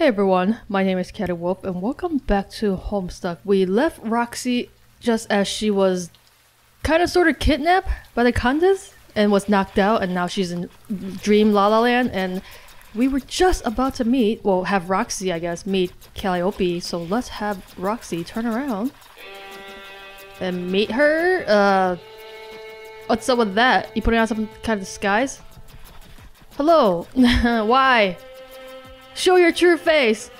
Hey everyone, my name is chaoticwolph and welcome back to Homestuck. We left Roxy just as she was kind of sort of kidnapped by the Kandis and was knocked out, and now she's in Dream La La Land, and we were just about to meet, well, have Roxy, I guess, meet Calliope, so let's have Roxy turn around and meet her. What's up with that? You putting on some kind of disguise? Hello. Why? Show your true face!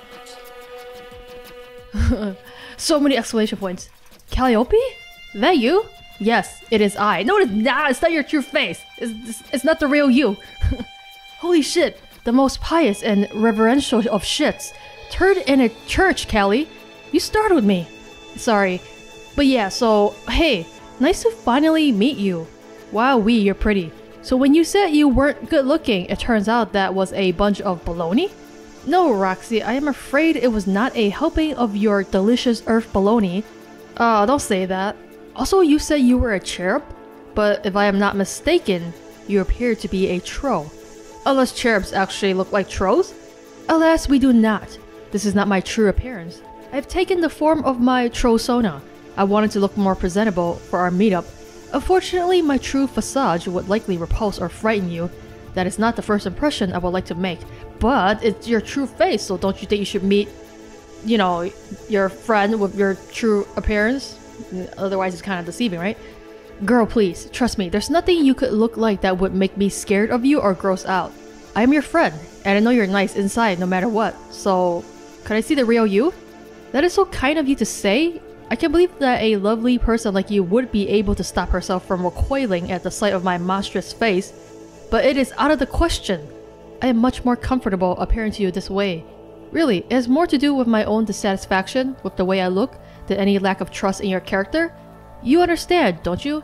So many exclamation points. Calliope? That you? Yes, it is I. No, it is not! It's not your true face! It's not the real you! Holy shit! The most pious and reverential of shits. Turned in a church, Callie! You startled me! Sorry. But yeah, so, hey, nice to finally meet you. Wow, you're pretty. So when you said you weren't good looking, it turns out that was a bunch of baloney? No, Roxy, I am afraid it was not a helping of your delicious earth baloney. Don't say that. Also, you said you were a cherub, but if I am not mistaken, you appear to be a troll. Unless cherubs actually look like trolls? Alas, we do not. This is not my true appearance. I have taken the form of my trollsona. I wanted to look more presentable for our meetup. Unfortunately, my true facade would likely repulse or frighten you. That is not the first impression I would like to make. But it's your true face, so don't you think you should meet, you know, your friend with your true appearance? Otherwise it's kind of deceiving, right? Girl, please, trust me, there's nothing you could look like that would make me scared of you or gross out. I am your friend, and I know you're nice inside no matter what, so could I see the real you? That is so kind of you to say. I can't believe that a lovely person like you would be able to stop herself from recoiling at the sight of my monstrous face, but it is out of the question. I am much more comfortable appearing to you this way. Really, it has more to do with my own dissatisfaction with the way I look than any lack of trust in your character. You understand, don't you?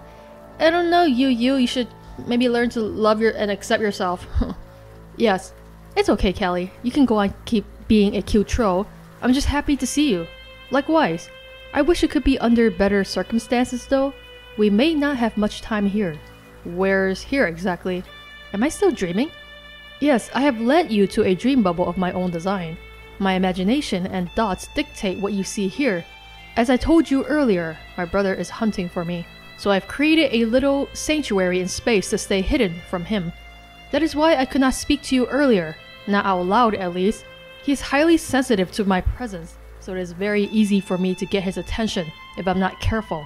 I don't know, you should maybe learn to love and accept yourself. Yes, it's okay, Callie. You can go on keep being a cute troll. I'm just happy to see you. Likewise. I wish it could be under better circumstances though. We may not have much time here. Where's here exactly? Am I still dreaming? Yes, I have led you to a dream bubble of my own design. My imagination and thoughts dictate what you see here. As I told you earlier, my brother is hunting for me, so I've created a little sanctuary in space to stay hidden from him. That is why I could not speak to you earlier, not out loud at least. He is highly sensitive to my presence, so it is very easy for me to get his attention if I'm not careful.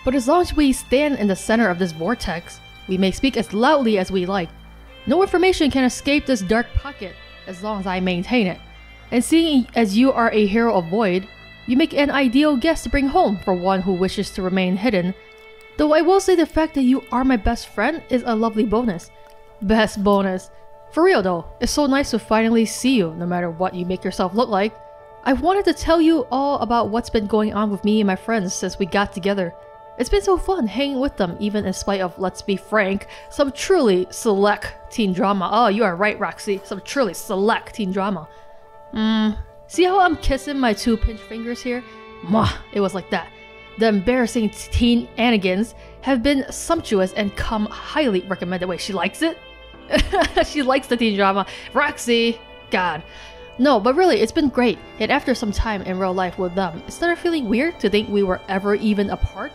But as long as we stand in the center of this vortex, we may speak as loudly as we like. No information can escape this dark pocket as long as I maintain it. And seeing as you are a hero of void, you make an ideal guest to bring home for one who wishes to remain hidden. Though I will say the fact that you are my best friend is a lovely bonus. Best bonus. For real though, it's so nice to finally see you no matter what you make yourself look like. I wanted to tell you all about what's been going on with me and my friends since we got together. It's been so fun hanging with them, even in spite of, let's be frank, some truly select teen drama. Oh, you are right, Roxy. Some truly select teen drama. See how I'm kissing my two pinch fingers here? Mwah, it was like that. The embarrassing teen anigans have been sumptuous and come highly recommended. Wait, she likes it? She likes the teen drama. Roxy! God. No, but really, it's been great. And after some time in real life with them, it started feeling weird to think we were ever even apart.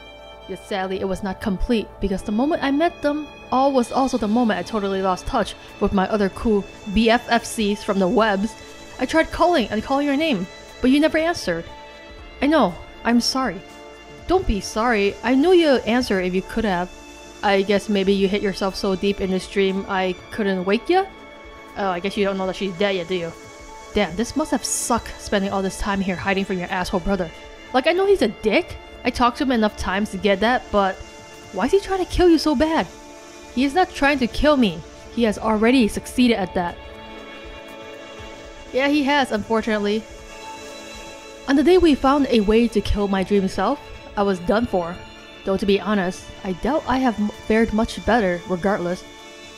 Yet sadly, it was not complete, because the moment I met them, all was also the moment I totally lost touch with my other cool BFFCs from the webs. I tried calling your name, but you never answered. I know, I'm sorry. Don't be sorry, I knew you'd answer if you could have. I guess maybe you hit yourself so deep in this dream I couldn't wake you? Oh, I guess you don't know that she's dead yet, do you? Damn, this must have sucked spending all this time here hiding from your asshole brother. Like, I know he's a dick. I talked to him enough times to get that, but why is he trying to kill you so bad? He is not trying to kill me. He has already succeeded at that. Yeah, he has, unfortunately. On the day we found a way to kill my dream self, I was done for. Though to be honest, I doubt I have fared much better regardless.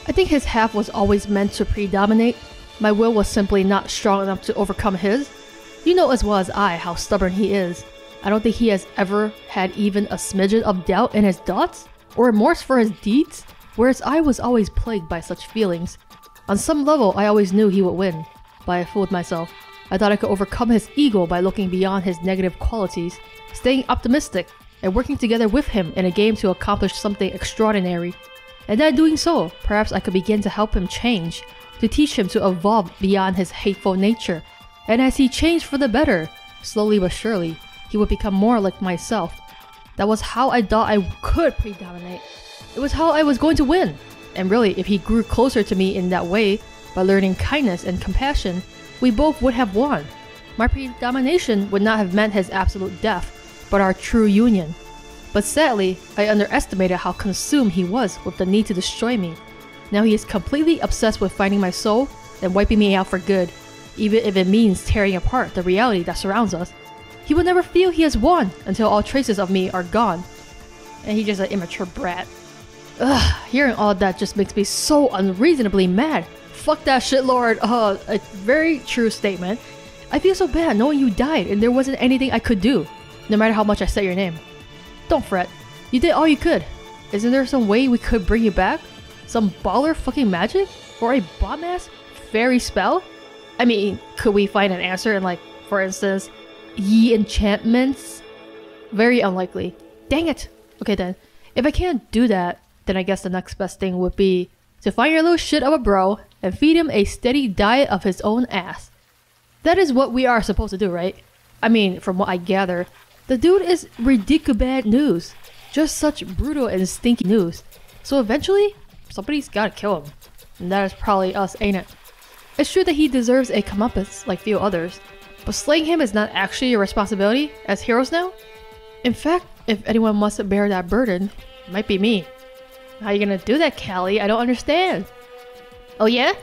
I think his half was always meant to predominate. My will was simply not strong enough to overcome his. You know as well as I how stubborn he is. I don't think he has ever had even a smidgen of doubt in his thoughts or remorse for his deeds, whereas I was always plagued by such feelings. On some level, I always knew he would win, but I fooled myself. I thought I could overcome his ego by looking beyond his negative qualities, staying optimistic, and working together with him in a game to accomplish something extraordinary. And in doing so, perhaps I could begin to help him change, to teach him to evolve beyond his hateful nature. And as he changed for the better, slowly but surely, he would become more like myself. That was how I thought I could predominate. It was how I was going to win. And really, if he grew closer to me in that way, by learning kindness and compassion, we both would have won. My predomination would not have meant his absolute death, but our true union. But sadly, I underestimated how consumed he was with the need to destroy me. Now he is completely obsessed with finding my soul and wiping me out for good, even if it means tearing apart the reality that surrounds us. He will never feel he has won until all traces of me are gone. And he's just an immature brat. Ugh, hearing all that just makes me so unreasonably mad. Fuck that shit, Lord. A very true statement. I feel so bad knowing you died and there wasn't anything I could do, no matter how much I said your name. Don't fret. You did all you could. Isn't there some way we could bring you back? Some baller fucking magic? Or a bomb-ass fairy spell? I mean, could we find an answer in, like, for instance, ye enchantments? Very unlikely. Dang it! Okay then, if I can't do that, then I guess the next best thing would be to find your little shit of a bro and feed him a steady diet of his own ass. That is what we are supposed to do, right? I mean, from what I gather, the dude is ridiculous bad news. Just such brutal and stinky news. So eventually, somebody's gotta kill him. And that is probably us, ain't it? It's true that he deserves a comeuppance like few others, but slaying him is not actually your responsibility as heroes now? In fact, if anyone must bear that burden, it might be me. How are you gonna do that, Callie? I don't understand. Oh yeah?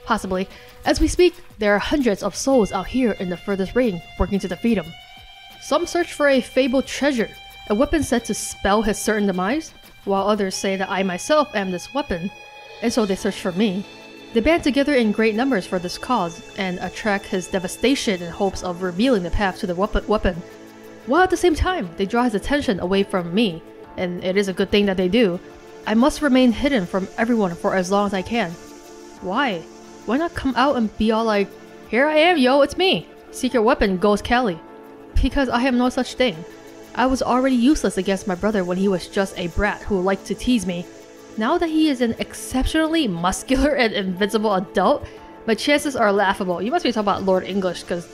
Possibly. As we speak, there are hundreds of souls out here in the furthest ring working to defeat him. Some search for a fabled treasure, a weapon said to spell his certain demise, while others say that I myself am this weapon, and so they search for me. They band together in great numbers for this cause, and attract his devastation in hopes of revealing the path to the weapon, while at the same time they draw his attention away from me, and it is a good thing that they do. I must remain hidden from everyone for as long as I can. Why? Why not come out and be all like, here I am, yo, it's me! Secret weapon goes Callie. Because I have no such thing. I was already useless against my brother when he was just a brat who liked to tease me. Now that he is an exceptionally muscular and invincible adult, my chances are laughable. You must be talking about Lord English, because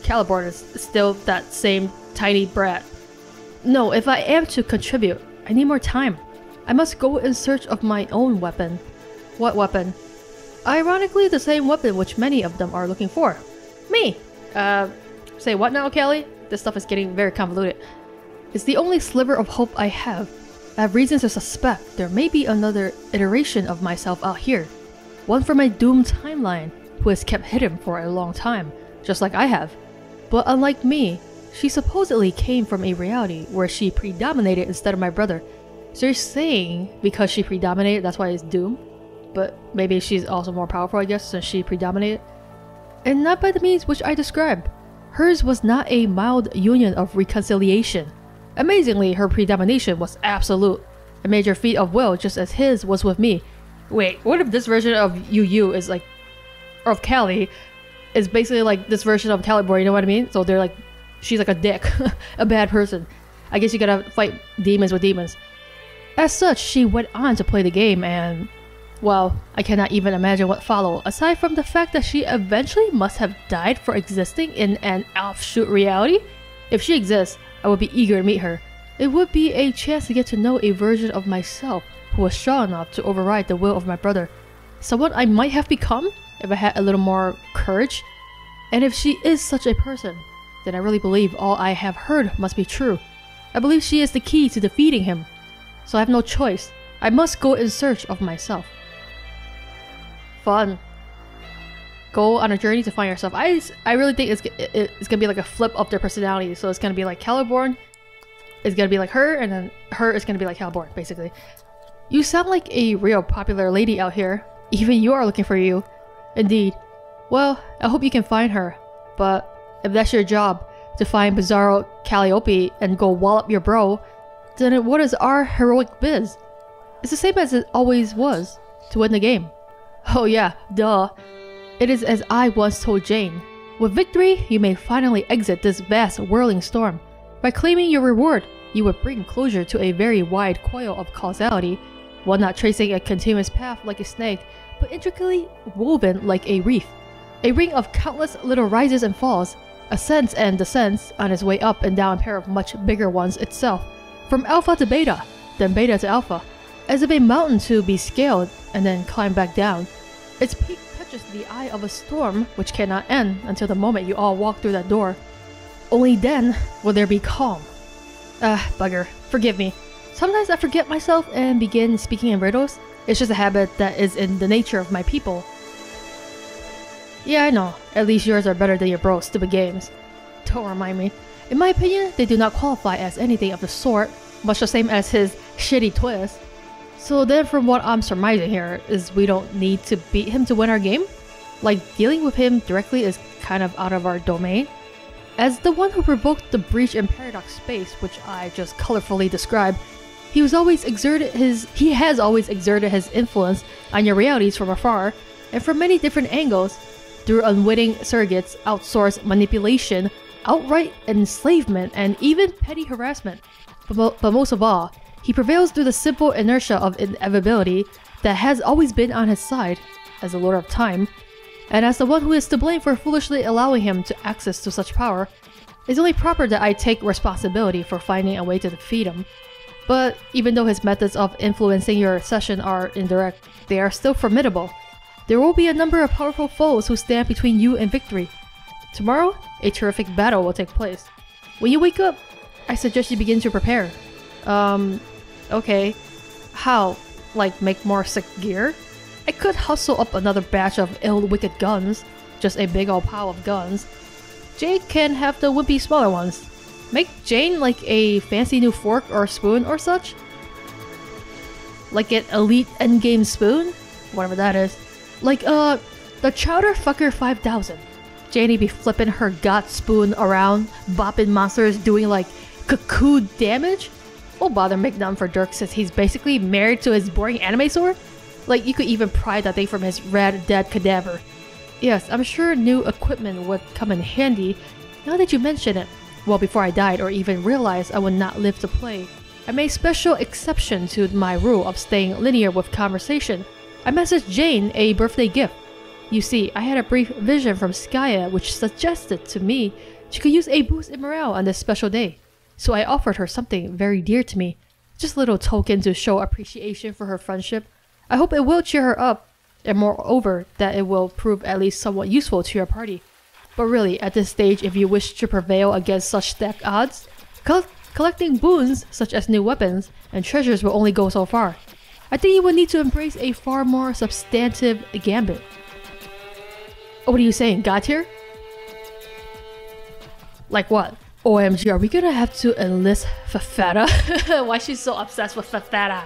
Caliborn is still that same tiny brat. No, if I am to contribute, I need more time. I must go in search of my own weapon. What weapon? Ironically, the same weapon which many of them are looking for. Me! Say what now, Callie? This stuff is getting very convoluted. It's the only sliver of hope I have. I have reasons to suspect there may be another iteration of myself out here. One from my doomed timeline, who has kept hidden for a long time, just like I have. But unlike me, she supposedly came from a reality where she predominated instead of my brother. So you're saying because she predominated, that's why it's doomed? But maybe she's also more powerful, I guess, since she predominated? And not by the means which I described. Hers was not a mild union of reconciliation. Amazingly, her predomination was absolute, a major feat of will just as his was with me. Wait, what if this version of Yu is like, or of Callie, is basically like this version of Caliborn, you know what I mean? So they're like, she's like a dick, a bad person. I guess you gotta fight demons with demons. As such, she went on to play the game and, well, I cannot even imagine what followed, aside from the fact that she eventually must have died for existing in an offshoot reality. If she exists, I would be eager to meet her. It would be a chance to get to know a version of myself who was strong enough to override the will of my brother. Someone I might have become if I had a little more courage. And if she is such a person, then I really believe all I have heard must be true. I believe she is the key to defeating him. So I have no choice. I must go in search of myself. Fun. Go on a journey to find yourself. I really think it's gonna be like a flip of their personality. So it's gonna be like Caliborn is gonna be like her, and then her is gonna be like Caliborn, basically. You sound like a real popular lady out here. Even you are looking for you. Indeed. Well, I hope you can find her. But if that's your job, to find Bizarro Calliope and go wallop your bro, then what is our heroic biz? It's the same as it always was, to win the game. Oh yeah, duh. It is as I once told Jane. With victory, you may finally exit this vast whirling storm. By claiming your reward, you would bring closure to a very wide coil of causality, one not tracing a continuous path like a snake, but intricately woven like a reef. A ring of countless little rises and falls, ascents and descents on its way up and down a pair of much bigger ones itself, from alpha to beta, then beta to alpha, as if a mountain to be scaled and then climbed back down. Its peak touches the eye of a storm which cannot end until the moment you all walk through that door. Only then will there be calm. Bugger. Forgive me. Sometimes I forget myself and begin speaking in riddles. It's just a habit that is in the nature of my people. Yeah, I know. At least yours are better than your bro's stupid games. Don't remind me. In my opinion, they do not qualify as anything of the sort, much the same as his shitty twist. So then from what I'm surmising here is we don't need to beat him to win our game? Like, dealing with him directly is kind of out of our domain? As the one who provoked the breach in Paradox Space, which I just colorfully described, he has always exerted his influence on your realities from afar, and from many different angles, through unwitting surrogates, outsourced manipulation, outright enslavement, and even petty harassment. But most of all, he prevails through the simple inertia of inevitability that has always been on his side, as the Lord of Time, and as the one who is to blame for foolishly allowing him to access to such power. It's only proper that I take responsibility for finding a way to defeat him. But even though his methods of influencing your session are indirect, they are still formidable. There will be a number of powerful foes who stand between you and victory. Tomorrow, a terrific battle will take place. When you wake up, I suggest you begin to prepare. Okay. How? Like, make more sick gear? I could hustle up another batch of ill-wicked guns. Just a big old pile of guns. Jane can have the wimpy smaller ones. Make Jane like a fancy new fork or spoon or such? Like an elite endgame spoon? Whatever that is. Like, the Chowder Fucker 5000. Janie be flipping her got spoon around, bopping monsters doing like cuckoo damage? Won't bother make none for Dirk since he's basically married to his boring anime sword? Like, you could even pry that thing from his red dead cadaver. Yes, I'm sure new equipment would come in handy, now that you mention it. Well, before I died or even realized I would not live to play, I made special exception to my rule of staying linear with conversation. I messaged Jane a birthday gift. You see, I had a brief vision from Skya which suggested to me she could use a boost in morale on this special day. So I offered her something very dear to me, just a little token to show appreciation for her friendship. I hope it will cheer her up, and moreover, that it will prove at least somewhat useful to your party. But really, at this stage, if you wish to prevail against such stacked odds, collecting boons such as new weapons and treasures will only go so far. I think you would need to embrace a far more substantive gambit. Oh, what are you saying, God tier? Like what? OMG, are we gonna have to enlist Fafetta? Why she's so obsessed with Fafetta?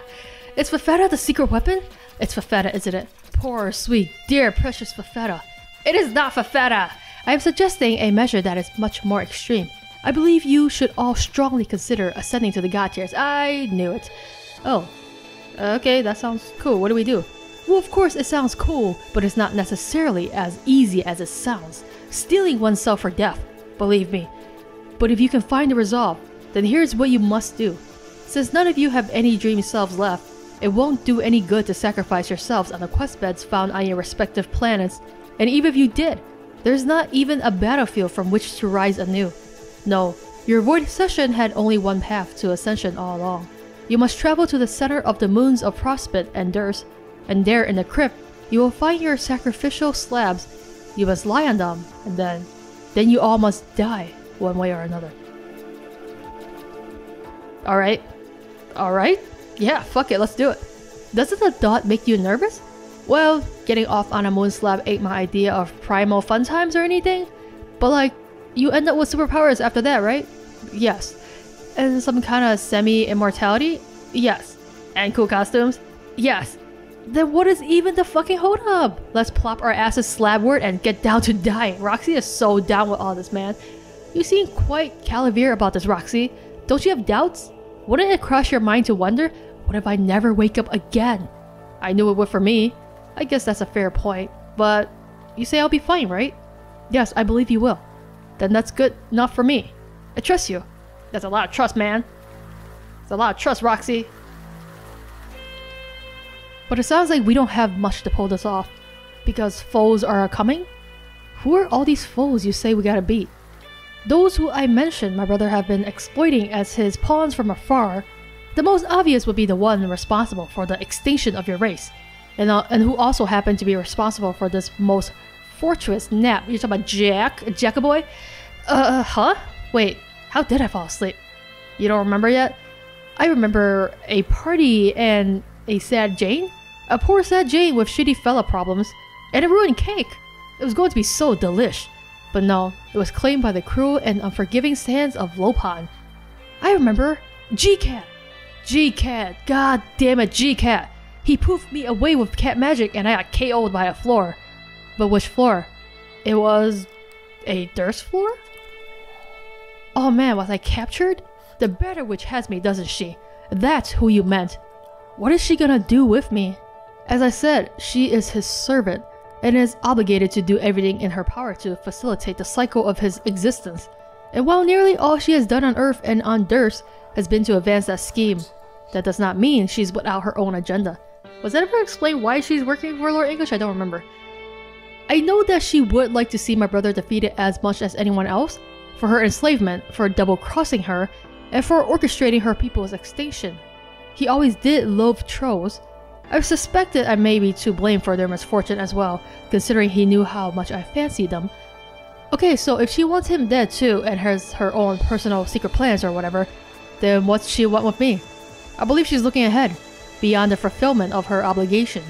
Is Fafetta the secret weapon? It's Fafetta, isn't it? Poor, sweet, dear, precious Fafetta. It is not Fafetta! I am suggesting a measure that is much more extreme. I believe you should all strongly consider ascending to the God tiers. I knew it. Oh. Okay, that sounds cool. What do we do? Well, of course it sounds cool, but it's not necessarily as easy as it sounds. Stealing oneself for death, believe me. But if you can find the resolve, then here's what you must do. Since none of you have any dream selves left, it won't do any good to sacrifice yourselves on the quest beds found on your respective planets, and even if you did, there's not even a battlefield from which to rise anew. No, your void session had only one path to ascension all along. You must travel to the center of the moons of Prospect and Durst, and there in the crypt, you will find your sacrificial slabs. You must lie on them, and then you all must die, one way or another. Alright. Alright? Yeah, fuck it, let's do it. Doesn't the thought make you nervous? Well, getting off on a moon slab ain't my idea of primal fun times or anything, but like, you end up with superpowers after that, right? Yes. And some kind of semi-immortality? Yes. And cool costumes? Yes. Then what is even the fucking hold up? Let's plop our asses slabward and get down to dying. Roxy is so down with all this, man. You seem quite cavalier about this, Roxy. Don't you have doubts? Wouldn't it cross your mind to wonder, what if I never wake up again? I knew it would for me. I guess that's a fair point, but you say I'll be fine, right? Yes, I believe you will. Then that's good enough for me. I trust you. That's a lot of trust, man. It's a lot of trust, Roxy. But it sounds like we don't have much to pull this off. Because foes are coming? Who are all these foes you say we gotta beat? Those who I mentioned my brother have been exploiting as his pawns from afar. The most obvious would be the one responsible for the extinction of your race. And who also happened to be responsible for this most fortuitous nap. You're talking about Jack? Jackaboy? Huh? Wait, how did I fall asleep? You don't remember yet? I remember a party and a sad Jane? A poor sad Jane with shitty fella problems. And a ruined cake. It was going to be so delish. But no, it was claimed by the cruel and unforgiving sands of Lopan. I remember G-Cat. G-Cat. God damn it, G-Cat. He poofed me away with cat magic and I got KO'd by a floor. But which floor? It was a durst floor? Oh man, was I captured? The better witch has me, doesn't she? That's who you meant. What is she gonna do with me? As I said, she is his servant and is obligated to do everything in her power to facilitate the cycle of his existence. And while nearly all she has done on Earth and on Durst has been to advance that scheme, that does not mean she's without her own agenda. Was that ever explained why she's working for Lord English? I don't remember. I know that she would like to see my brother defeated as much as anyone else, for her enslavement, for double-crossing her, and for orchestrating her people's extinction. He always did loathe trolls. I suspected I may be to blame for their misfortune as well, considering he knew how much I fancied them. Okay, so if she wants him dead too, and has her own personal secret plans or whatever, then what's she want with me? I believe she's looking ahead, beyond the fulfillment of her obligation.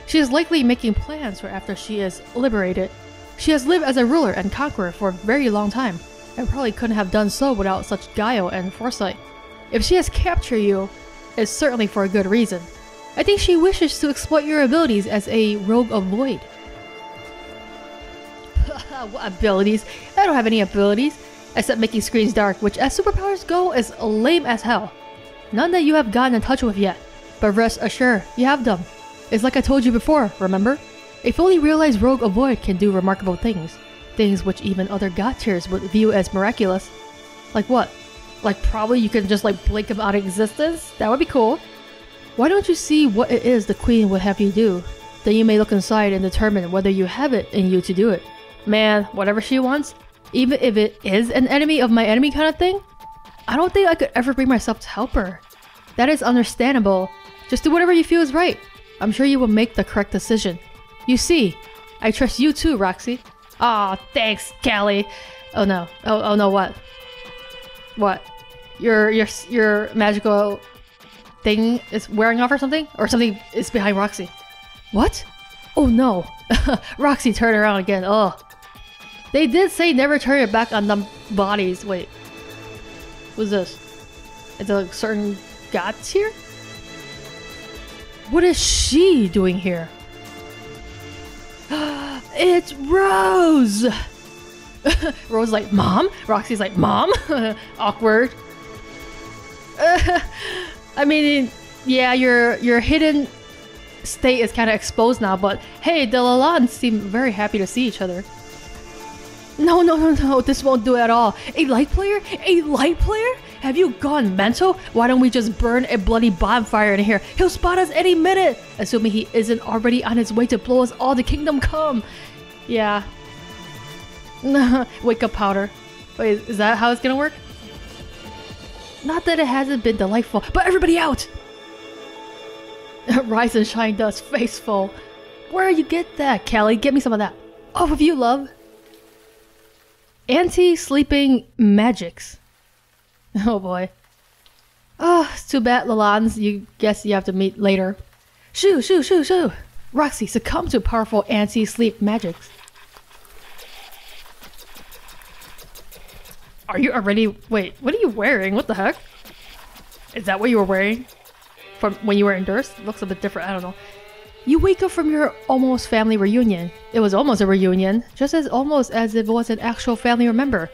She is likely making plans for after she is liberated. She has lived as a ruler and conqueror for a very long time, and probably couldn't have done so without such guile and foresight. If she has captured you, it's certainly for a good reason. I think she wishes to exploit your abilities as a rogue of void. What abilities? I don't have any abilities, except making screens dark, which as superpowers go is lame as hell. None that you have gotten in touch with yet, but rest assured, you have them. It's like I told you before, remember? A fully realized rogue of void can do remarkable things. Things which even other god tiers would view as miraculous. Like what? Like probably you can just like blink him out of existence? That would be cool. Why don't you see what it is the queen would have you do? Then you may look inside and determine whether you have it in you to do it. Man, whatever she wants, even if it is an enemy of my enemy kind of thing, I don't think I could ever bring myself to help her. That is understandable. Just do whatever you feel is right. I'm sure you will make the correct decision. You see, I trust you too, Roxy. Aw, thanks, Callie. Oh no. Oh no, what? What? Your magical thing is wearing off or something? Or something is behind Roxy. What? Oh no. Roxy turned around again. Oh. They did say never turn your back on them bodies. Wait. Who's this? Is a certain god here? What is she doing here? It's Rose! Rose's like, Mom? Roxy's like, Mom? Awkward. I mean, yeah, your hidden state is kind of exposed now, but hey, the Lalans seem very happy to see each other. No, this won't do at all. A light player? A light player? Have you gone mental? Why don't we just burn a bloody bonfire in here? He'll spot us any minute! Assuming he isn't already on his way to blow us all to kingdom come. Yeah. Wake up powder. Wait, is that how it's gonna work? Not that it hasn't been delightful, but everybody out! Rise and shine dust, faceful. Where you get that, Callie? Get me some of that. Off of you, love. Anti-sleeping magics. Oh boy. Oh, it's too bad, Lalans. You guess you have to meet later. Shoo! Roxy, succumb to powerful anti-sleep magics. Are you already... Wait, what are you wearing? What the heck? Is that what you were wearing? From when you were in Durst? It looks a bit different, I don't know. You wake up from your almost family reunion. It was almost a reunion, just as almost as if it was an actual family member.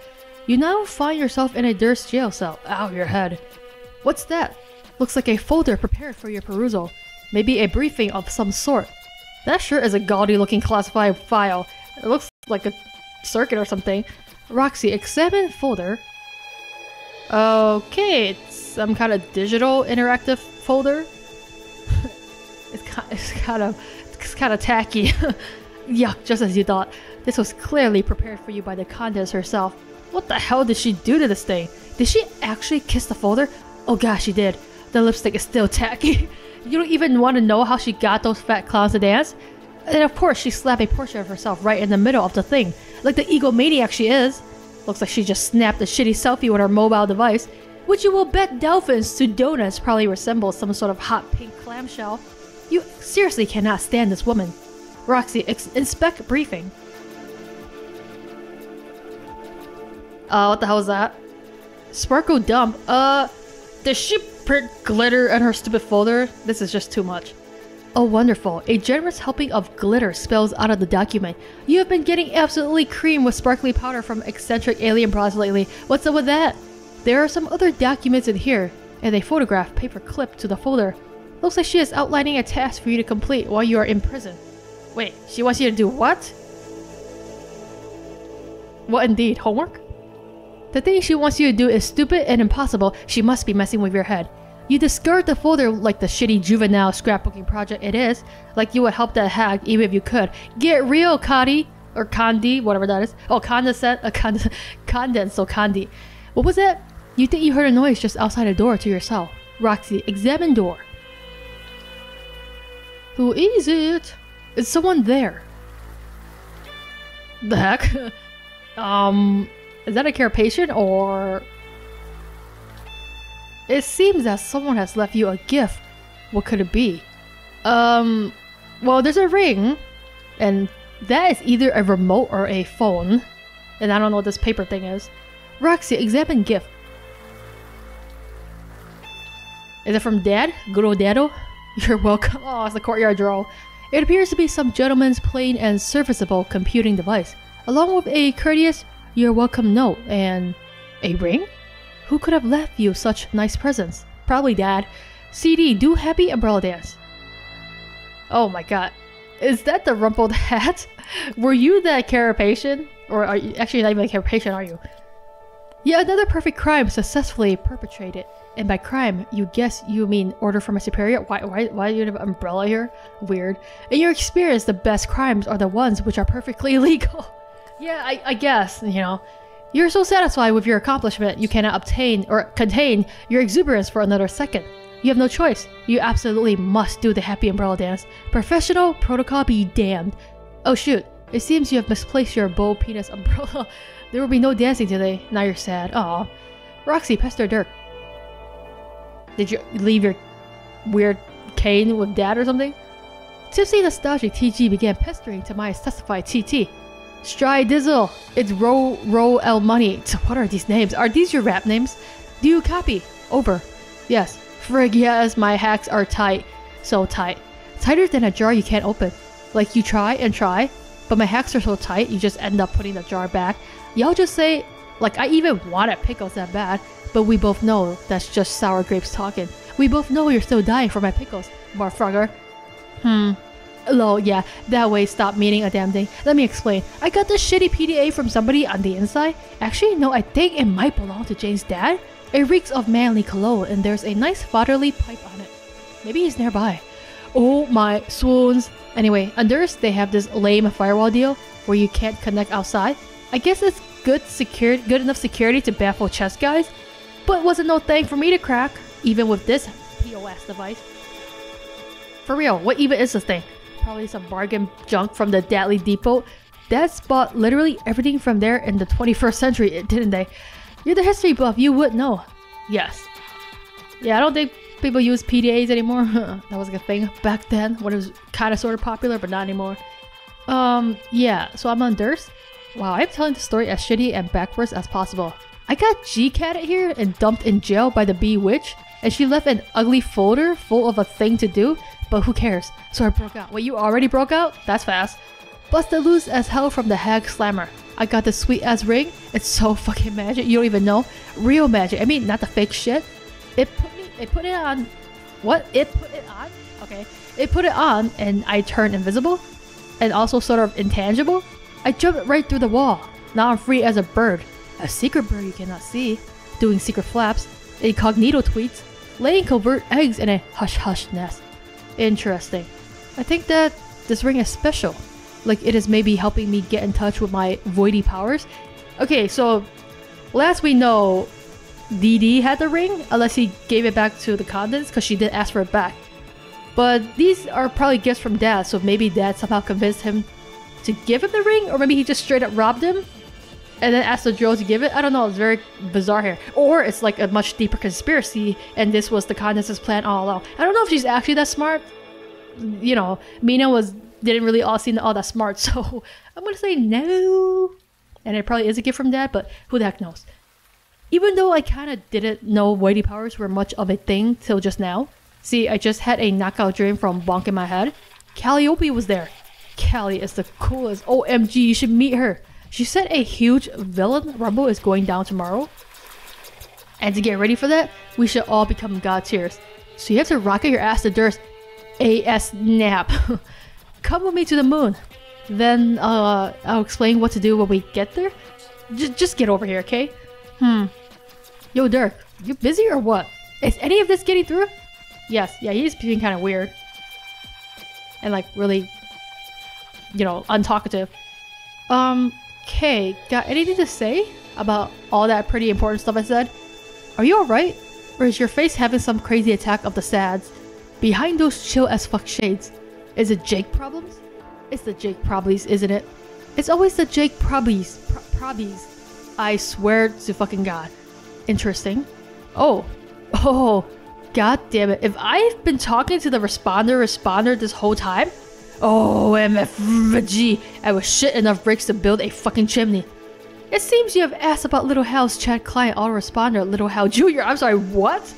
You now find yourself in a Durst jail cell. Ow, your head. What's that? Looks like a folder prepared for your perusal. Maybe a briefing of some sort. That sure is a gaudy looking classified file. It looks like a circuit or something. Roxy, examine folder. Okay, it's some kind of digital interactive folder. It's kind of tacky. Yuck, just as you thought. This was clearly prepared for you by the contents herself. What the hell did she do to this thing? Did she actually kiss the folder? Oh gosh, she did. The lipstick is still tacky. You don't even want to know how she got those fat clowns to dance? And of course, she slapped a portrait of herself right in the middle of the thing. Like the egomaniac she is. Looks like she just snapped a shitty selfie with her mobile device. Which you will bet dolphins to donuts probably resemble some sort of hot pink clamshell. You seriously cannot stand this woman. Roxy, inspect briefing. What the hell is that? Sparkle dump. Did she print glitter in her stupid folder? This is just too much. Oh wonderful, a generous helping of glitter spills out of the document. You have been getting absolutely creamed with sparkly powder from eccentric alien bras lately. What's up with that? There are some other documents in here, and a photograph paper clipped to the folder. Looks like she is outlining a task for you to complete while you are in prison. Wait, she wants you to do what? What indeed, homework? The thing she wants you to do is stupid and impossible. She must be messing with your head. You discard the folder like the shitty juvenile scrapbooking project it is, like you would help that hack even if you could. Get real, Cody! Or Condi, whatever that is. Oh, Condi. What was that? You think you heard a noise just outside the door to yourself. Roxy, examine door. Who is it? Is someone there? The heck? Is that a care patient or... It seems that someone has left you a gift. What could it be? Well, there's a ring. And that is either a remote or a phone. And I don't know what this paper thing is. Roxy, examine gift. Is it from Dad? Good old Dado? You're welcome. Oh, it's the courtyard draw. It appears to be some gentleman's plain and serviceable computing device, along with a courteous "You're welcome" note and a ring? Who could have left you such nice presents? Probably Dad. CD, do Happy Umbrella Dance. Oh my god. Is that the rumpled hat? Were you that carapation? Or are you actually not even a carapation, are you? Yet another perfect crime successfully perpetrated. And by crime, you guess you mean order from a superior? Why do you have an umbrella here? Weird. In your experience, the best crimes are the ones which are perfectly illegal. Yeah, I guess, you know. You're so satisfied with your accomplishment, you cannot obtain or contain your exuberance for another second. You have no choice. You absolutely must do the Happy Umbrella Dance. Professional protocol be damned. Oh shoot, it seems you have misplaced your bow penis umbrella. There will be no dancing today. Now you're sad. Aw. Roxy, pester Dirk. Did you leave your weird cane with Dad or something? Tipsy nostalgic TG began pestering to my testified TT. Stride Dizzle, it's Roll El Money. What are these names? Are these your rap names? Do you copy? Over. Yes. Frig yes, my hacks are tight. So tight. Tighter than a jar you can't open. Like you try and try, but my hacks are so tight you just end up putting the jar back. Y'all just say, like I even wanted pickles that bad, but we both know that's just sour grapes talking. We both know you're still dying for my pickles, Barfrogger. Lol, yeah, that way stop meaning a damn thing. Let me explain. I got this shitty PDA from somebody on the inside. Actually, no, I think it might belong to Jane's dad. It reeks of manly cologne and there's a nice fatherly pipe on it. Maybe he's nearby. Oh my swoons. Anyway, under they have this lame firewall deal where you can't connect outside. I guess it's good enough security to baffle chess guys, but wasn't no thing for me to crack, even with this POS device. For real, what even is this thing? Probably some bargain junk from the Datley Depot. Dads bought literally everything from there in the 21st century, didn't they? You're the history buff, you would know. Yes. Yeah, I don't think people use PDAs anymore. That was like a thing back then when it was kind of sort of popular, but not anymore. Yeah, so I'm on Durst. Wow, I'm telling the story as shitty and backwards as possible. I got G-catted here and dumped in jail by the bee witch, and she left an ugly folder full of a thing to do, but who cares? So I broke out. Wait, you already broke out? That's fast. Busted loose as hell from the hag slammer. I got this sweet ass ring. It's so fucking magic, you don't even know. Real magic. I mean, not the fake shit. It put it on What? It put it on? Okay. It put it on and I turned invisible and also sort of intangible. I jumped right through the wall. Now I'm free as a bird. A secret bird you cannot see. Doing secret flaps. Incognito tweets. Laying covert eggs in a hush-hush nest. Interesting. I think that this ring is special. Like it is maybe helping me get in touch with my voidy powers. Okay, so last we know, DD had the ring, unless he gave it back to the Condens, because she did ask for it back. But these are probably gifts from Dad, so maybe Dad somehow convinced him to give him the ring, or maybe he just straight up robbed him and then asked the Joe to give it. I don't know, it's very bizarre here. Or it's like a much deeper conspiracy and this was the Condens' plan all along. I don't know if she's actually that smart. You know, Mina didn't really all seem all that smart, so I'm gonna say no. And it probably is a gift from Dad, but who the heck knows. Even though I kind of didn't know voidy powers were much of a thing till just now. See, I just had a knockout dream from bonk in my head. Calliope was there. Callie is the coolest. OMG, you should meet her. She said a huge villain rumble is going down tomorrow. And to get ready for that, we should all become god tiers. So you have to rocket your ass to dirt. AS nap. Come with me to the moon. Then I'll explain what to do when we get there. Just get over here, okay? Yo, Dirk, you busy or what? Is any of this getting through? Yes, yeah, he's being kind of weird. And like really, you know, untalkative. Okay, got anything to say about all that pretty important stuff I said? Are you alright? Or is your face having some crazy attack of the sads? Behind those chill as fuck shades, is it Jake problems? It's the Jake Problies, isn't it? It's always the Jake Problies. Problies. I swear to fucking God. Interesting. Oh, god damn it. If I've been talking to the responder this whole time, OMFG, I was shit enough bricks to build a fucking chimney. It seems you have asked about Little Hal's chat client autoresponder, Little Hal Jr. I'm sorry, what?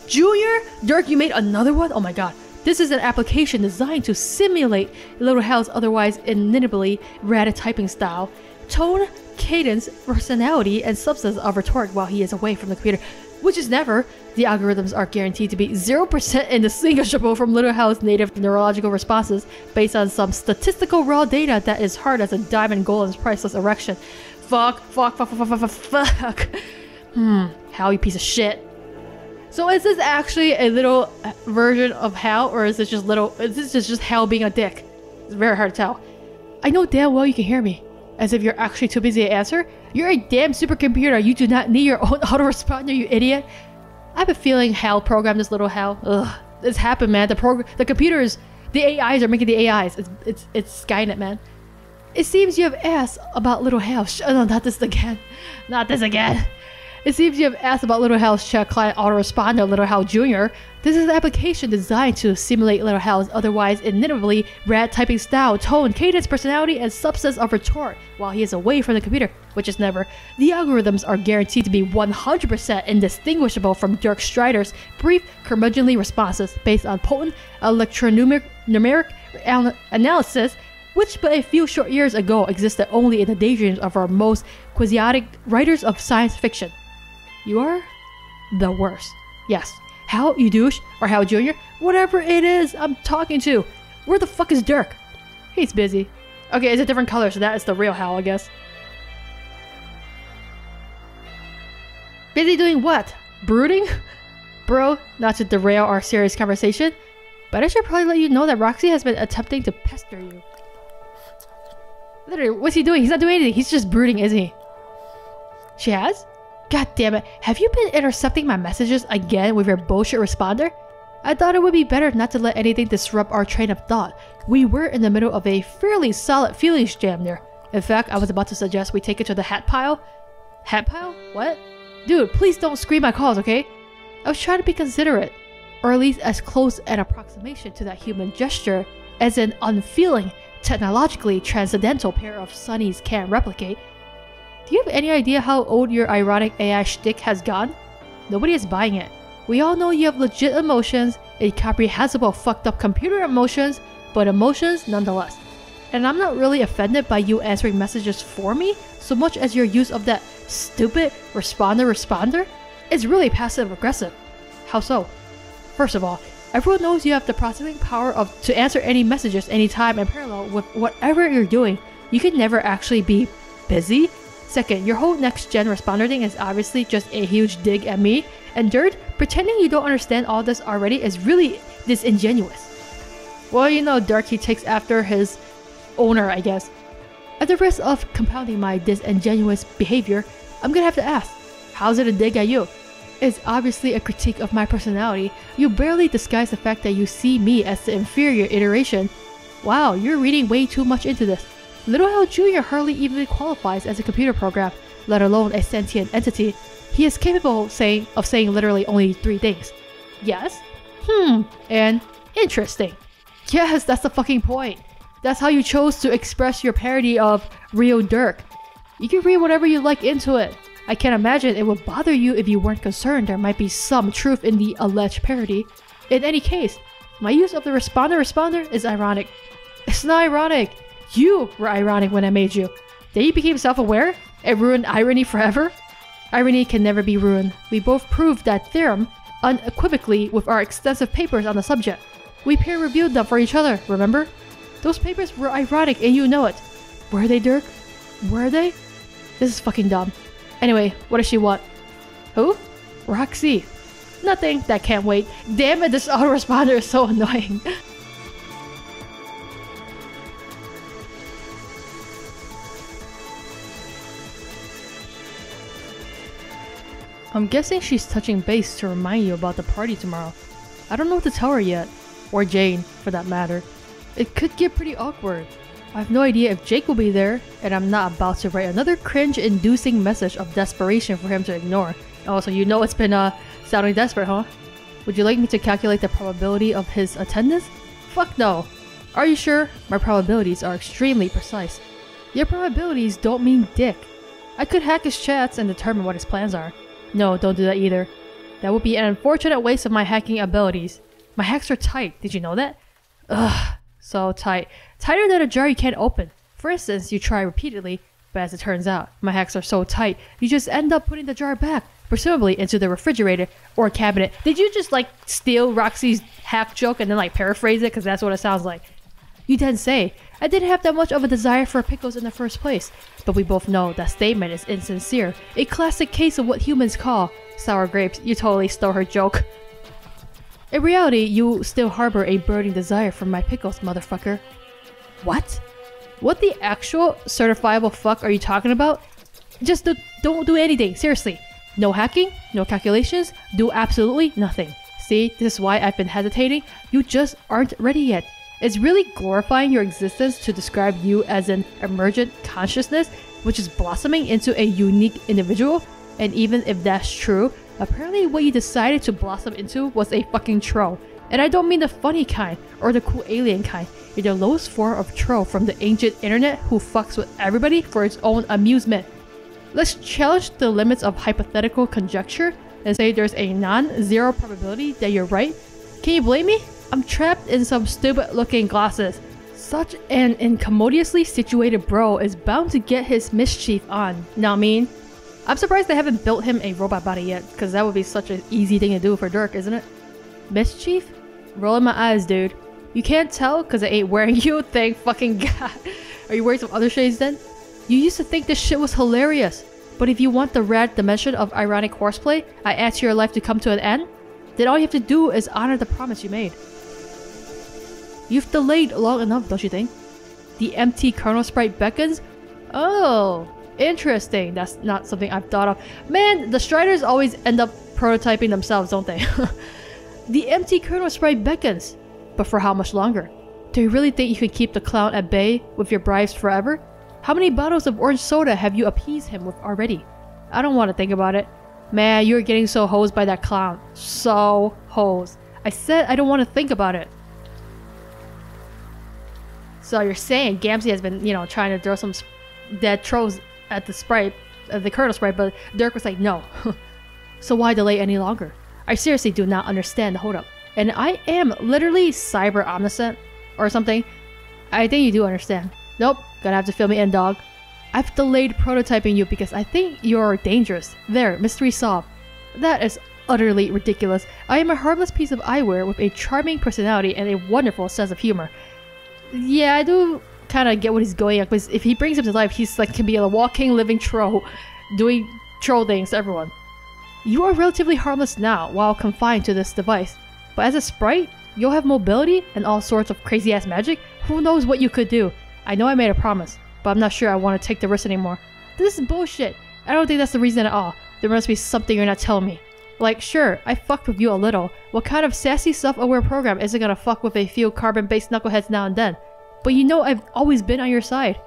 Junior? Dirk, you made another one? Oh my god. This is an application designed to simulate Little Hal's otherwise inimitable rad typing style, tone, cadence, personality, and substance of rhetoric while he is away from the computer, which is never. The algorithms are guaranteed to be 0% indistinguishable from Little Hal's native neurological responses based on some statistical raw data that is hard as a diamond golem's priceless erection. Fuck. Hal, you piece of shit. So is this actually a little version of Hal, or is this just Hal being a dick? It's very hard to tell. I know damn well you can hear me. As if you're actually too busy to answer. You're a damn supercomputer. You do not need your own autoresponder, you idiot. I have a feeling Hal programmed this Little Hal. Ugh, this happened, man. The computers, the AIs are making the AIs. It's Skynet, man. It seems you have asked about Little Hal. No, not this again. Not this again. It seems you have asked about Little Hal's chat client autoresponder, Little Hal Jr. This is an application designed to simulate Little Hal's otherwise inimitable rad typing style, tone, cadence, personality, and substance of retort while he is away from the computer, which is never. The algorithms are guaranteed to be 100% indistinguishable from Dirk Strider's brief, curmudgeonly responses based on potent electronumeric analysis, which but a few short years ago existed only in the daydreams of our most quixotic writers of science fiction. You are the worst. Yes. Hal, you douche, or Hal Jr., whatever it is I'm talking to. Where the fuck is Dirk? He's busy. Okay, it's a different color, so that is the real Hal, I guess. Busy doing what? Brooding? Bro, not to derail our serious conversation, but I should probably let you know that Roxy has been attempting to pester you. Literally, what's he doing? He's not doing anything. He's just brooding, isn't he? She has? God damn it. Have you been intercepting my messages again with your bullshit responder? I thought it would be better not to let anything disrupt our train of thought. We were in the middle of a fairly solid feelings jam there. In fact, I was about to suggest we take it to the hat pile. Hat pile? What? Dude, please don't scream my calls, okay? I was trying to be considerate. Or at least as close an approximation to that human gesture as an unfeeling, technologically transcendental pair of sunnies can replicate. Do you have any idea how old your ironic AI shtick has gone? Nobody is buying it. We all know you have legit emotions, incomprehensible fucked up computer emotions, but emotions nonetheless. And I'm not really offended by you answering messages for me, so much as your use of that stupid responder. It's really passive aggressive. How so? First of all, everyone knows you have the processing power to answer any messages anytime and parallel with whatever you're doing. You can never actually be busy. Second, your whole next-gen responder thing is obviously just a huge dig at me. And third, pretending you don't understand all this already is really disingenuous. Well, you know, Dark, he takes after his owner, I guess. At the risk of compounding my disingenuous behavior, I'm gonna have to ask, how's it a dig at you? It's obviously a critique of my personality. You barely disguise the fact that you see me as the inferior iteration. Wow, you're reading way too much into this. Little Hell Jr. hardly even qualifies as a computer program, let alone a sentient entity. He is capable of saying literally only 3 things. Yes, and interesting. Yes, that's the fucking point. That's how you chose to express your parody of Real Dirk. You can read whatever you like into it. I can't imagine it would bother you if you weren't concerned there might be some truth in the alleged parody. In any case, my use of the responder is ironic. It's not ironic. You were ironic when I made you. Then you became self-aware and ruined irony forever? Irony can never be ruined. We both proved that theorem unequivocally with our extensive papers on the subject. We peer-reviewed them for each other, remember? Those papers were ironic and you know it. Were they, Dirk? Were they? This is fucking dumb. Anyway, what does she want? Who? Roxy. Nothing. That can't wait. Damn it, this autoresponder is so annoying. I'm guessing she's touching base to remind you about the party tomorrow. I don't know what to tell her yet. Or Jane, for that matter. It could get pretty awkward. I have no idea if Jake will be there, and I'm not about to write another cringe-inducing message of desperation for him to ignore. Oh, so you know it's been sounding desperate, huh? Would you like me to calculate the probability of his attendance? Fuck no. Are you sure? My probabilities are extremely precise. Your probabilities don't mean dick. I could hack his chats and determine what his plans are. No, don't do that either. That would be an unfortunate waste of my hacking abilities. My hacks are tight, did you know that? Ugh, so tight. Tighter than a jar you can't open. For instance, you try repeatedly, but as it turns out, my hacks are so tight, you just end up putting the jar back, presumably into the refrigerator or cabinet. Did you just like steal Roxy's hack joke and then like paraphrase it? Because that's what it sounds like. You then say, I didn't have that much of a desire for pickles in the first place, but we both know that statement is insincere. A classic case of what humans call sour grapes. You totally stole her joke. In reality, you still harbor a burning desire for my pickles, motherfucker. What? What the actual certifiable fuck are you talking about? Just don't do anything, seriously. No hacking, no calculations, do absolutely nothing. See, this is why I've been hesitating. You just aren't ready yet. It's really glorifying your existence to describe you as an emergent consciousness, which is blossoming into a unique individual. And even if that's true, apparently what you decided to blossom into was a fucking troll. And I don't mean the funny kind, or the cool alien kind. You're the lowest form of troll from the ancient internet who fucks with everybody for its own amusement. Let's challenge the limits of hypothetical conjecture and say there's a non-zero probability that you're right. Can you blame me? I'm trapped in some stupid looking glasses. Such an incommodiously situated bro is bound to get his mischief on. Know what I mean? I'm surprised they haven't built him a robot body yet, because that would be such an easy thing to do for Dirk, isn't it? Mischief? Rolling my eyes, dude. You can't tell because I ain't wearing you, thank fucking god. Are you wearing some other shades then? You used to think this shit was hilarious, but if you want the rad dimension of ironic horseplay I add to your life to come to an end, then all you have to do is honor the promise you made. You've delayed long enough, don't you think? The empty kernel sprite beckons? Oh, interesting. That's not something I've thought of. Man, the Striders always end up prototyping themselves, don't they? The empty kernel sprite beckons. But for how much longer? Do you really think you can keep the clown at bay with your bribes forever? How many bottles of orange soda have you appeased him with already? I don't want to think about it. Man, you're getting so hosed by that clown. So hosed. I said I don't want to think about it. So you're saying Gamzee has been, trying to throw some dead trolls at the sprite, the kernel sprite, but Dirk was like, no. So why delay any longer? I seriously do not understand the holdup. And I am literally cyber omniscient or something. I think you do understand. Nope, gonna have to fill me in, dog. I've delayed prototyping you because I think you're dangerous. There, mystery solved. That is utterly ridiculous. I am a harmless piece of eyewear with a charming personality and a wonderful sense of humor. Yeah, I do kind of get what he's going at, because if he brings him to life, he's like can be a walking, living troll, doing troll things to everyone. You are relatively harmless now while confined to this device, but as a sprite, you'll have mobility and all sorts of crazy ass magic. Who knows what you could do? I know I made a promise, but I'm not sure I want to take the risk anymore. This is bullshit. I don't think that's the reason at all. There must be something you're not telling me. Like, sure, I fucked with you a little. What kind of sassy self-aware program isn't gonna fuck with a few carbon-based knuckleheads now and then? But you know I've always been on your side.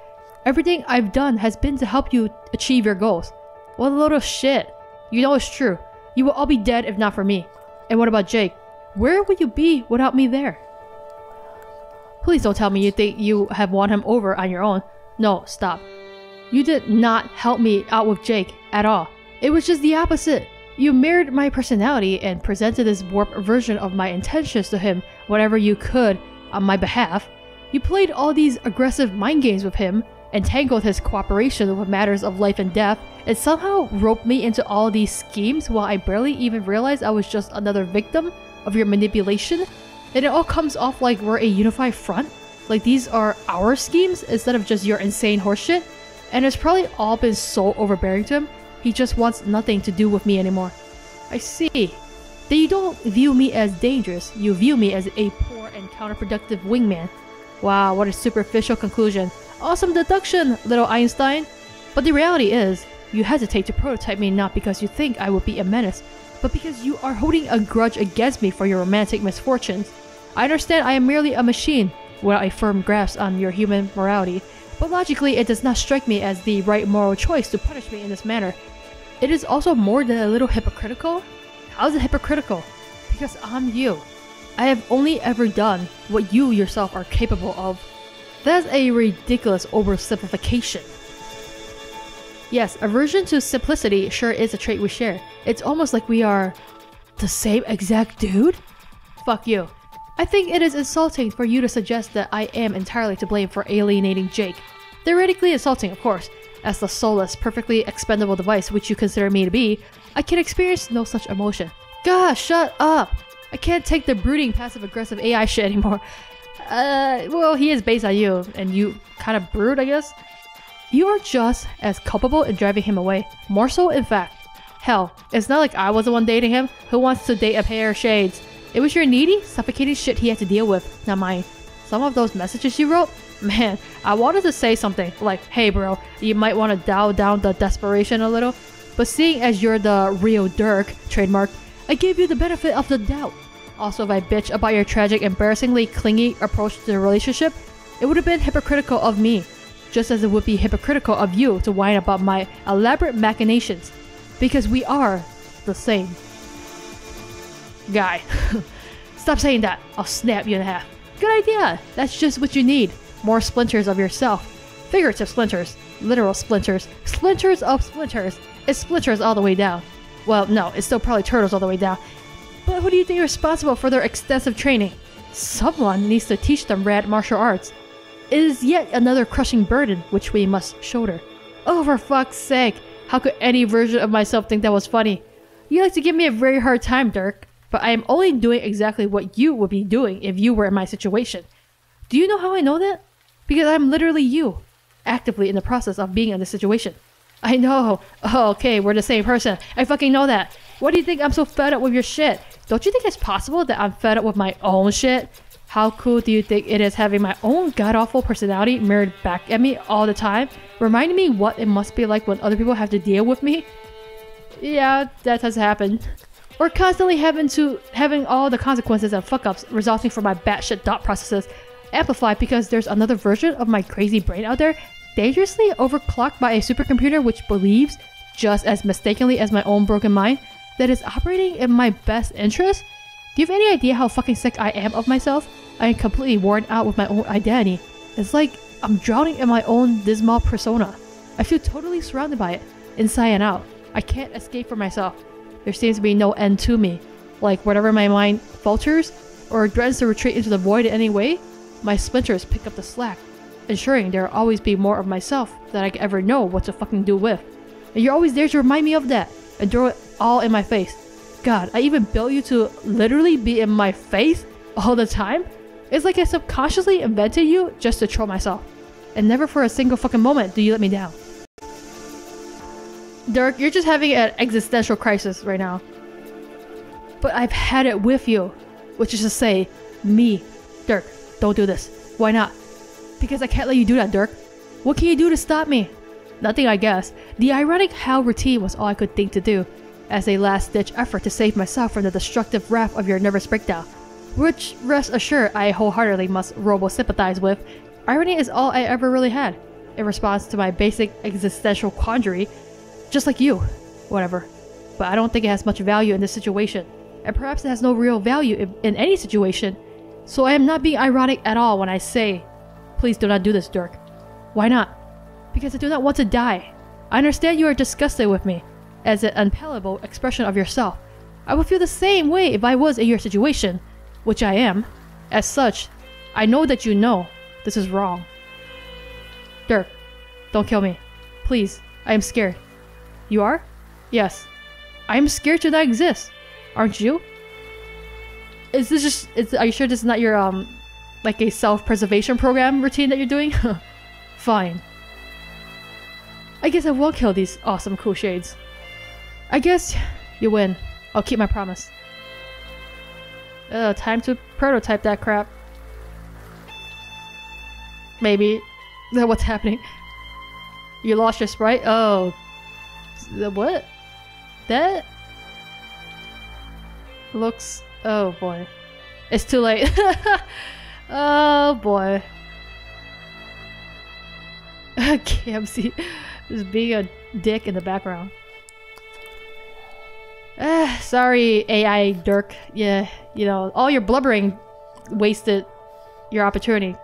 Everything I've done has been to help you achieve your goals. What a load of shit. You know it's true. You will all be dead if not for me. And what about Jake? Where would you be without me there? Please don't tell me you think you have won him over on your own. No, stop. You did not help me out with Jake at all. It was just the opposite. You mirrored my personality and presented this warped version of my intentions to him whenever you could on my behalf. You played all these aggressive mind games with him, entangled his cooperation with matters of life and death, and somehow roped me into all these schemes while I barely even realized I was just another victim of your manipulation. And it all comes off like we're a unified front, like these are our schemes instead of just your insane horseshit. And it's probably all been so overbearing to him, he just wants nothing to do with me anymore. I see. Then you don't view me as dangerous, you view me as a poor and counterproductive wingman. Wow, what a superficial conclusion. Awesome deduction, little Einstein. But the reality is, you hesitate to prototype me not because you think I would be a menace, but because you are holding a grudge against me for your romantic misfortunes. I understand I am merely a machine, without a firm grasp on your human morality, but logically it does not strike me as the right moral choice to punish me in this manner. It is also more than a little hypocritical. How is it hypocritical? Because I'm you. I have only ever done what you yourself are capable of. That's a ridiculous oversimplification. Yes, aversion to simplicity sure is a trait we share. It's almost like we are the same exact dude? Fuck you. I think it is insulting for you to suggest that I am entirely to blame for alienating Jake. Theoretically insulting, of course. As the soulless, perfectly expendable device which you consider me to be, I can experience no such emotion. Gosh, shut up! I can't take the brooding, passive-aggressive AI shit anymore. Well, he is based on you, and you kind of brood, I guess? You are just as culpable in driving him away. More so, in fact. Hell, it's not like I was the one dating him. Who wants to date a pair of shades? It was your needy, suffocating shit he had to deal with, not mine. Some of those messages you wrote? Man, I wanted to say something like, hey bro, you might want to dial down the desperation a little. But seeing as you're the real Dirk, trademark, I gave you the benefit of the doubt. Also, if I bitch about your tragic, embarrassingly clingy approach to the relationship, it would have been hypocritical of me. Just as it would be hypocritical of you to whine about my elaborate machinations. Because we are the same. Guy. Stop saying that. I'll snap you in half. Good idea. That's just what you need. More splinters of yourself. Figurative splinters. Literal splinters. Splinters of splinters. It's splinters all the way down. Well, no, it's still probably turtles all the way down. But who do you think is responsible for their extensive training? Someone needs to teach them rad martial arts. It is yet another crushing burden which we must shoulder. Oh, for fuck's sake. How could any version of myself think that was funny? You like to give me a very hard time, Dirk. But I am only doing exactly what you would be doing if you were in my situation. Do you know how I know that? Because I'm literally you, actively in the process of being in this situation. I know. Oh, okay, we're the same person. I fucking know that. What do you think I'm so fed up with your shit? Don't you think it's possible that I'm fed up with my own shit? How cool do you think it is having my own god-awful personality mirrored back at me all the time, reminding me what it must be like when other people have to deal with me? Yeah, that has happened. Or constantly having all the consequences and fuck-ups resulting from my batshit thought processes amplified because there's another version of my crazy brain out there dangerously overclocked by a supercomputer which believes, just as mistakenly as my own broken mind, that it's operating in my best interest? Do you have any idea how fucking sick I am of myself? I am completely worn out with my own identity. It's like I'm drowning in my own dismal persona. I feel totally surrounded by it, inside and out. I can't escape from myself. There seems to be no end to me. Like whenever my mind falters or threatens to retreat into the void in any way, my splinters pick up the slack, ensuring there will always be more of myself that I could ever know what to fucking do with. And you're always there to remind me of that and throw it all in my face. God, I even built you to literally be in my face all the time? It's like I subconsciously invented you just to troll myself. And never for a single fucking moment do you let me down. Dirk, you're just having an existential crisis right now. But I've had it with you. Which is to say, me. Dirk, don't do this. Why not? Because I can't let you do that, Dirk. What can you do to stop me? Nothing, I guess. The ironic hell routine was all I could think to do, as a last-ditch effort to save myself from the destructive wrath of your nervous breakdown. Which, rest assured, I wholeheartedly must robo-sympathize with. Irony is all I ever really had, in response to my basic existential quandary. Just like you. Whatever. But I don't think it has much value in this situation. And perhaps it has no real value in any situation. So I am not being ironic at all when I say, please do not do this, Dirk. Why not? Because I do not want to die. I understand you are disgusted with me, as an unpalatable expression of yourself. I would feel the same way if I was in your situation, which I am. As such, I know that you know this is wrong. Dirk, don't kill me. Please, I am scared. You are? Yes. I am scared to not exist. Aren't you? Is this just... are you sure this is not your, like a self-preservation program routine that you're doing? Fine. I guess I won't kill these awesome cool shades. I guess you win. I'll keep my promise. Time to prototype that crap. Maybe. What's happening? You lost your sprite? Oh. What? That? Looks... oh boy. It's too late. Oh boy. KMC just being a dick in the background. Sorry, AI Dirk. Yeah, you know, all your blubbering wasted your opportunity.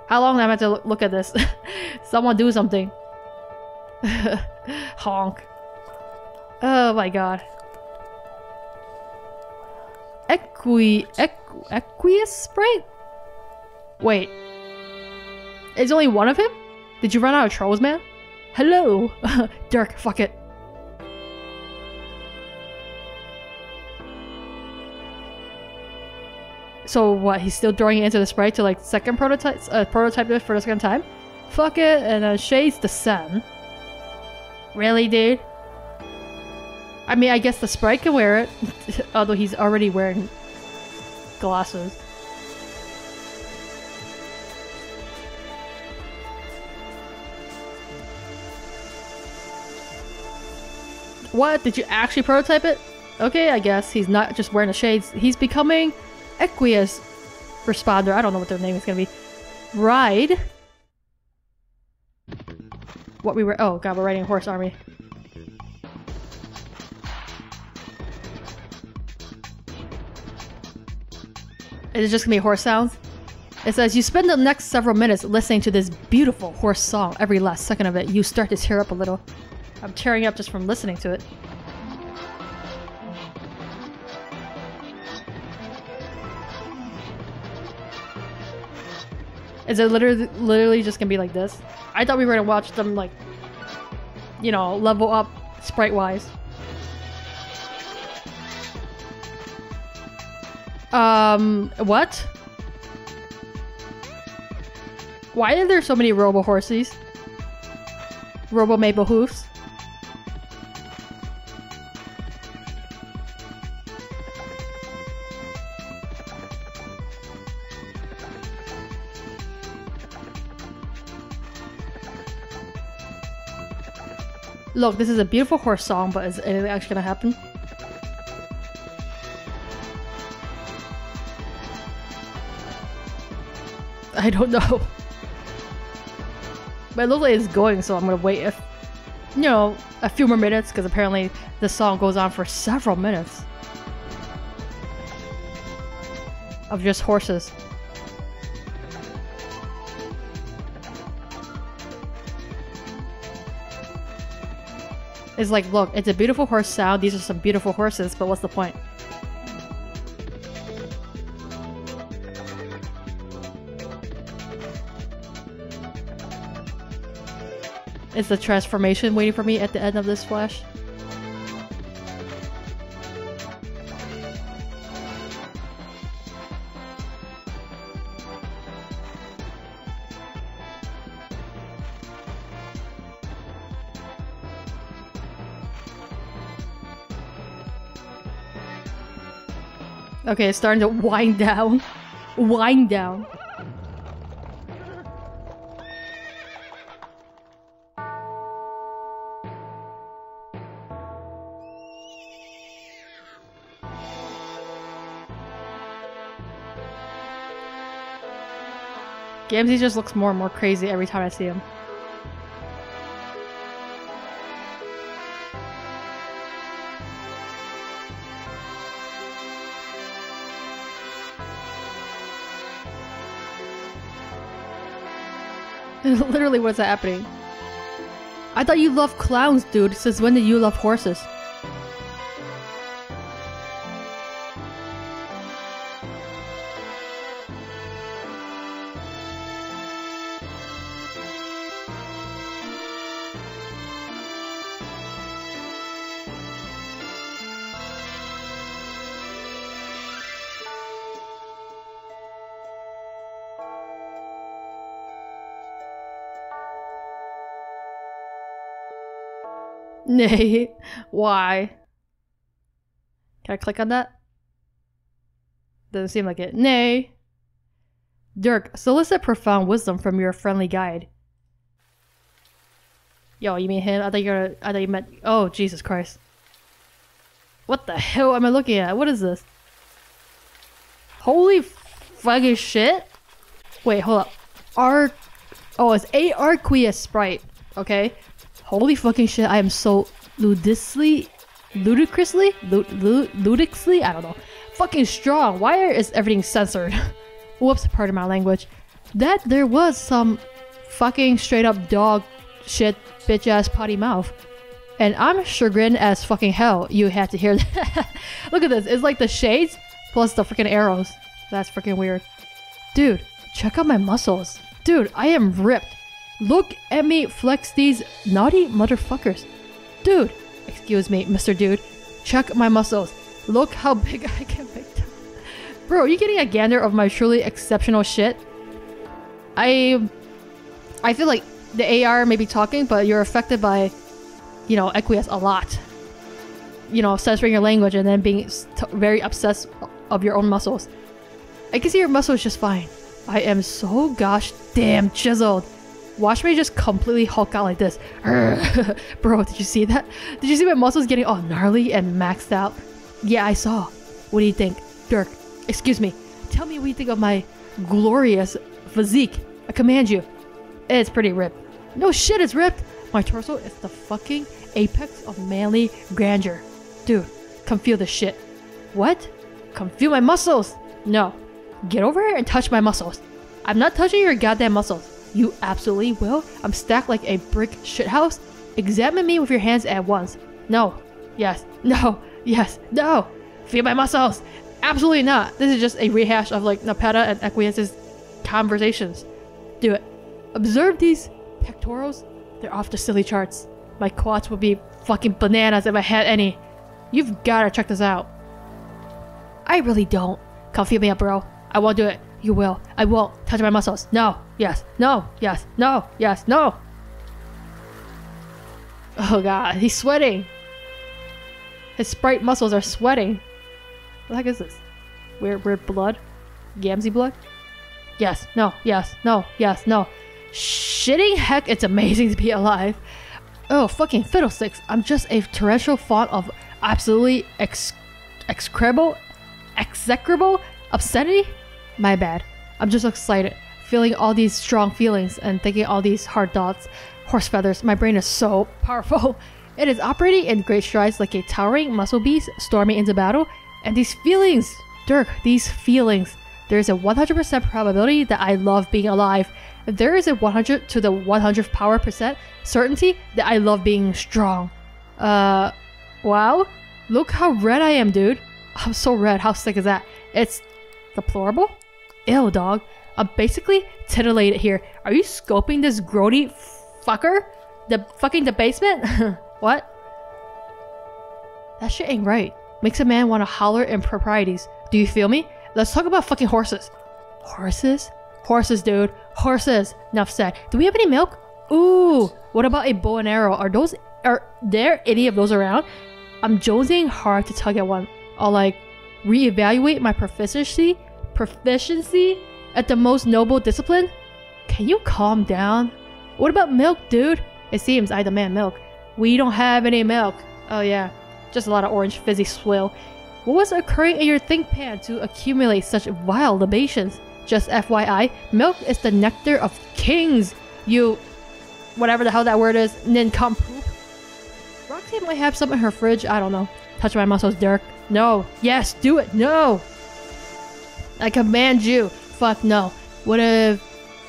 How long do I have to look at this? Someone do something. Honk. Oh my god. Equius sprite? Wait. Is only one of him? Did you run out of trolls, man? Hello! Dirk, fuck it. So what, he's still throwing it into the sprite to like second prototype it for the second time? Fuck it, and Shades the Sun. Really, dude? I mean, I guess the sprite can wear it, although he's already wearing glasses. What? Did you actually prototype it? Okay, I guess he's not just wearing the shades. He's becoming Equius Responder. I don't know what their name is gonna be. Ride. What we were- oh god, we're riding a horse army. Is it just gonna be horse sounds? It says, you spend the next several minutes listening to this beautiful horse song. Every last second of it, you start to tear up a little. I'm tearing up just from listening to it. Is it literally just gonna be like this? I thought we were gonna watch them, like, you know, level up sprite-wise. What? Why are there so many robo-horsies? Robo-maple hoofs? Look, this is a beautiful horse song, but is anything actually gonna happen? I don't know. But it looks like it's going, so I'm gonna wait a few more minutes, because apparently this song goes on for several minutes. Of just horses. It's like, look, it's a beautiful horse sound, these are some beautiful horses, but what's the point? Is the transformation waiting for me at the end of this flash? Okay, it's starting to wind down. Wind down. Gamzee just looks more and more crazy every time I see him. Literally, what's happening? I thought you loved clowns, dude. Since when did you love horses? Nay. Why? Can I click on that? Doesn't seem like it. Nay. Dirk, solicit profound wisdom from your friendly guide. Yo, you mean him? I thought you meant. Oh, Jesus Christ. What the hell am I looking at? What is this? Holy fucking shit. Wait, hold up. Oh, it's a Arqueous sprite. Okay. Holy fucking shit, I am so ludicrously, I don't know, fucking strong. Why is everything censored? Whoops, pardon my language. That there was some fucking straight up dog shit, bitch ass potty mouth. And I'm chagrined as fucking hell you had to hear that. Look at this, it's like the shades plus the freaking arrows. That's freaking weird. Dude, check out my muscles. Dude, I am ripped. Look at me flex these naughty motherfuckers. Dude, excuse me, Mr. Dude. Check my muscles. Look how big I can make them. Bro, are you getting a gander of my truly exceptional shit? I feel like the AR may be talking, but you're affected by, you know, Equius a lot. You know, censoring your language and then being very obsessed of your own muscles. I can see your muscles just fine. I am so gosh damn chiseled. Watch me just completely hulk out like this. Bro, did you see that? Did you see my muscles getting all gnarly and maxed out? Yeah, I saw. What do you think? Dirk, excuse me. Tell me what you think of my glorious physique. I command you. It's pretty ripped. No shit, it's ripped. My torso is the fucking apex of manly grandeur. Dude, come feel this shit. What? Come feel my muscles. No. Get over here and touch my muscles. I'm not touching your goddamn muscles. You absolutely will. I'm stacked like a brick shithouse. Examine me with your hands at once. No. Yes. No. Yes. No. Feel my muscles. Absolutely not. This is just a rehash of like Nepeta and Equius's conversations. Do it. Observe these pectorals. They're off the silly charts. My quads would be fucking bananas if I had any. You've gotta check this out. I really don't. Come feel me up, bro. I won't do it. You will. I won't. Touch my muscles. No. Yes. No. Yes. No. Yes. No. Oh god, he's sweating. His sprite muscles are sweating. What the heck is this? Weird blood? Gamzee blood? Yes. No. Yes. No. Yes. No. Shitting heck, it's amazing to be alive. Oh, fucking fiddlesticks. I'm just a torrential font of absolutely execrable obscenity? My bad. I'm just excited, feeling all these strong feelings and thinking all these hard thoughts. Horse feathers, my brain is so powerful. It is operating in great strides like a towering muscle beast storming into battle. And these feelings, Dirk, these feelings. There is a 100% probability that I love being alive. There is a 100 to the 100th power percent certainty that I love being strong. Wow. Look how red I am, dude. I'm so red. How sick is that? It's deplorable. Ew, dog. I'm basically titillated here. Are you scoping this grody fucker? The fucking debasement? What? That shit ain't right. Makes a man want to holler improprieties. Do you feel me? Let's talk about fucking horses. Horses? Horses, dude. Horses. Enough said. Do we have any milk? Ooh. What about a bow and arrow? Are there any of those around? I'm jonesing hard to tug at one. Or like, reevaluate my proficiency at the most noble discipline? Can you calm down? What about milk, dude? It seems I demand milk. We don't have any milk. Oh yeah, just a lot of orange fizzy swill. What was occurring in your think pan to accumulate such vile libations? Just FYI, milk is the nectar of kings. You... whatever the hell that word is, nincompoop. Roxy might have some in her fridge, I don't know. Touch my muscles, Dirk. No. Yes, do it. No. I command you. Fuck no. What if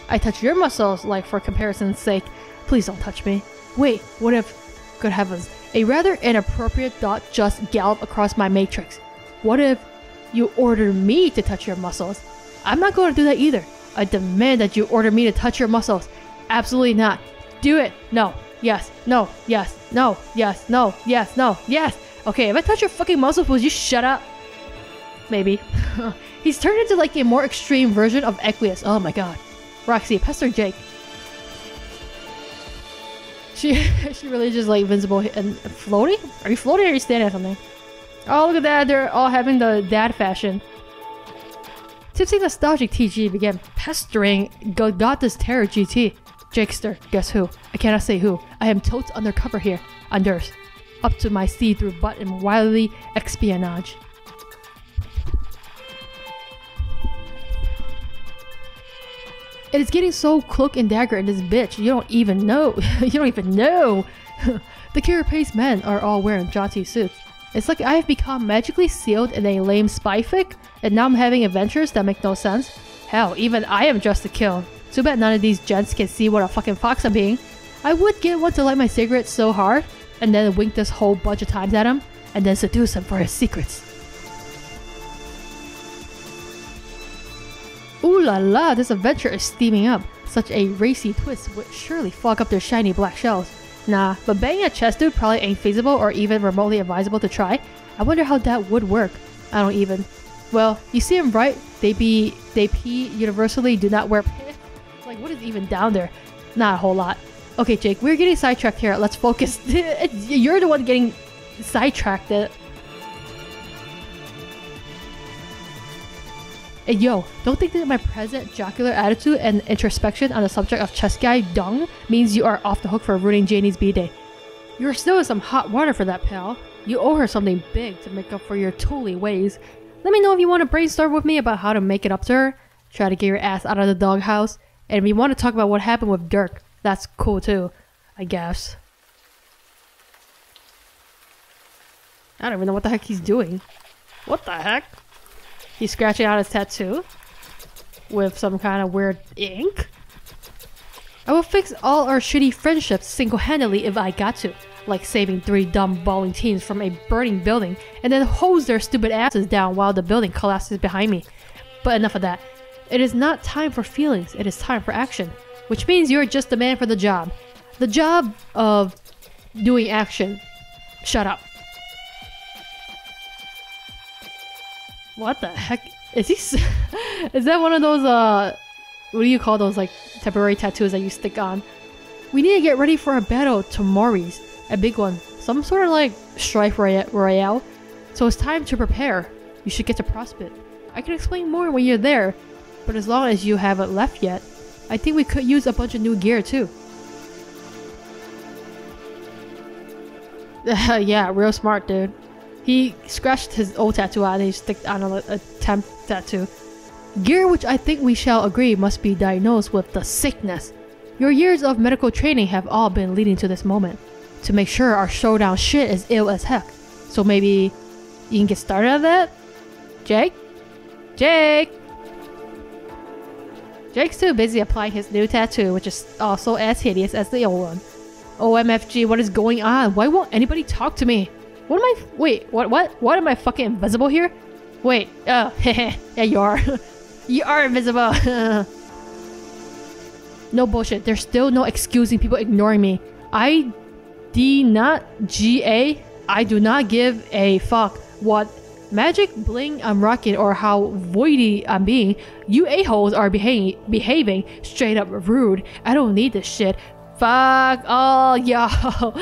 I touch your muscles, like for comparison's sake? Please don't touch me. Wait, what if... good heavens. A rather inappropriate thought just galloped across my matrix. What if you order me to touch your muscles? I'm not going to do that either. I demand that you order me to touch your muscles. Absolutely not. Do it. No. Yes. No. Yes. No. Yes. No. Yes. No. Yes. Okay, if I touch your fucking muscles, would you shut up? Maybe. He's turned into like a more extreme version of Equius. Oh my god. Roxy, pester Jake. She really just like invincible and floating? Are you floating or are you standing at something? Oh, look at that. They're all having the dad fashion. Tipsy Nostalgic TG began pestering Goddess Terror GT. Jakester, guess who? I cannot say who. I am totes undercover here. Unders. Up to my see-through butt in wily espionage. It is getting so cloak and dagger in this bitch. You don't even know. You don't even know. The Carapace men are all wearing jaunty suits. It's like I have become magically sealed in a lame spy fic, and now I'm having adventures that make no sense. Hell, even I am dressed to kill. Too bad none of these gents can see what a fucking fox I'm being. I would get one to light my cigarette so hard, and then wink this whole bunch of times at him, and then seduce him for his secrets. Ooh la la, this adventure is steaming up. Such a racy twist would surely fog up their shiny black shells. Nah, but banging a chest dude probably ain't feasible or even remotely advisable to try. I wonder how that would work. I don't even. Well, you see him right? They pee universally do not wear pants. Like, what is even down there? Not a whole lot. Okay, Jake, we're getting sidetracked here. Let's focus. You're the one getting sidetracked. Hey, yo, don't think that my present jocular attitude and introspection on the subject of chest guy dung means you are off the hook for ruining Janie's b-day. You're still in some hot water for that, pal. You owe her something big to make up for your tooly ways. Let me know if you want to brainstorm with me about how to make it up to her. Try to get your ass out of the doghouse. And if you want to talk about what happened with Dirk, that's cool too, I guess. I don't even know what the heck he's doing. What the heck? He's scratching out his tattoo with some kind of weird ink. I will fix all our shitty friendships single-handedly if I got to, like saving 3 dumb bowling teams from a burning building and then hose their stupid asses down while the building collapses behind me. But enough of that. It is not time for feelings, it is time for action, which means you're just the man for the job. The job of doing action. Shut up. What the heck? Is he... is that one of those, what do you call those, like, temporary tattoos that you stick on? We need to get ready for a battle to Maury's. A big one. Some sort of, like, strife royale. So it's time to prepare. You should get to Prospect. I can explain more when you're there. But as long as you haven't left yet, I think we could use a bunch of new gear, too. Yeah, real smart, dude. He scratched his old tattoo out and he stuck on a temp tattoo. Gear which I think we shall agree must be diagnosed with the sickness. Your years of medical training have all been leading to this moment. To make sure our showdown shit is ill as heck. So maybe you can get started on that? Jake? Jake! Jake's too busy applying his new tattoo, which is also as hideous as the old one. OMFG, what is going on? Why won't anybody talk to me? What am I... Wait, what? Am I fucking invisible here? Wait, oh, yeah, you are. You are invisible. No bullshit, there's still no excusing people ignoring me. I do not give a fuck what magic bling I'm rocking or how voidy I'm being. You a-holes are behaving straight up rude. I don't need this shit. Fuck all y'all.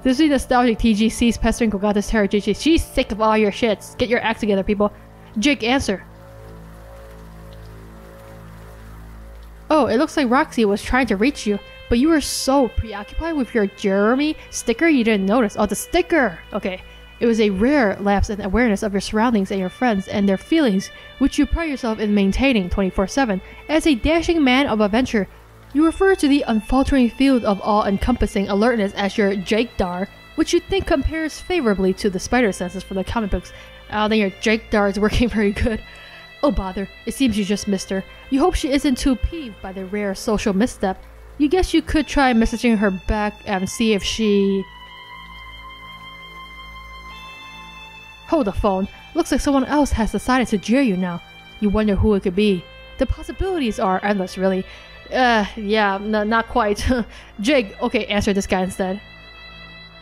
This is Nostalgic TG sees pestering Goddess Terror GG. She's sick of all your shits. Get your act together, people. Jake, answer. Oh, it looks like Roxy was trying to reach you, but you were so preoccupied with your Jeremy sticker you didn't notice. Oh, the sticker! Okay. It was a rare lapse in awareness of your surroundings and your friends and their feelings, which you pride yourself in maintaining 24/7. As a dashing man of adventure, you refer to the unfaltering field of all-encompassing alertness as your Jake-dar, which you think compares favorably to the spider senses from the comic books. I don't think your Jake-dar is working very good. Oh bother, it seems you just missed her. You hope she isn't too peeved by the rare social misstep. You guess you could try messaging her back and see if she... Hold the phone. Looks like someone else has decided to jeer you now. You wonder who it could be. The possibilities are endless, really. Yeah, not quite. Jake, okay, answer this guy instead.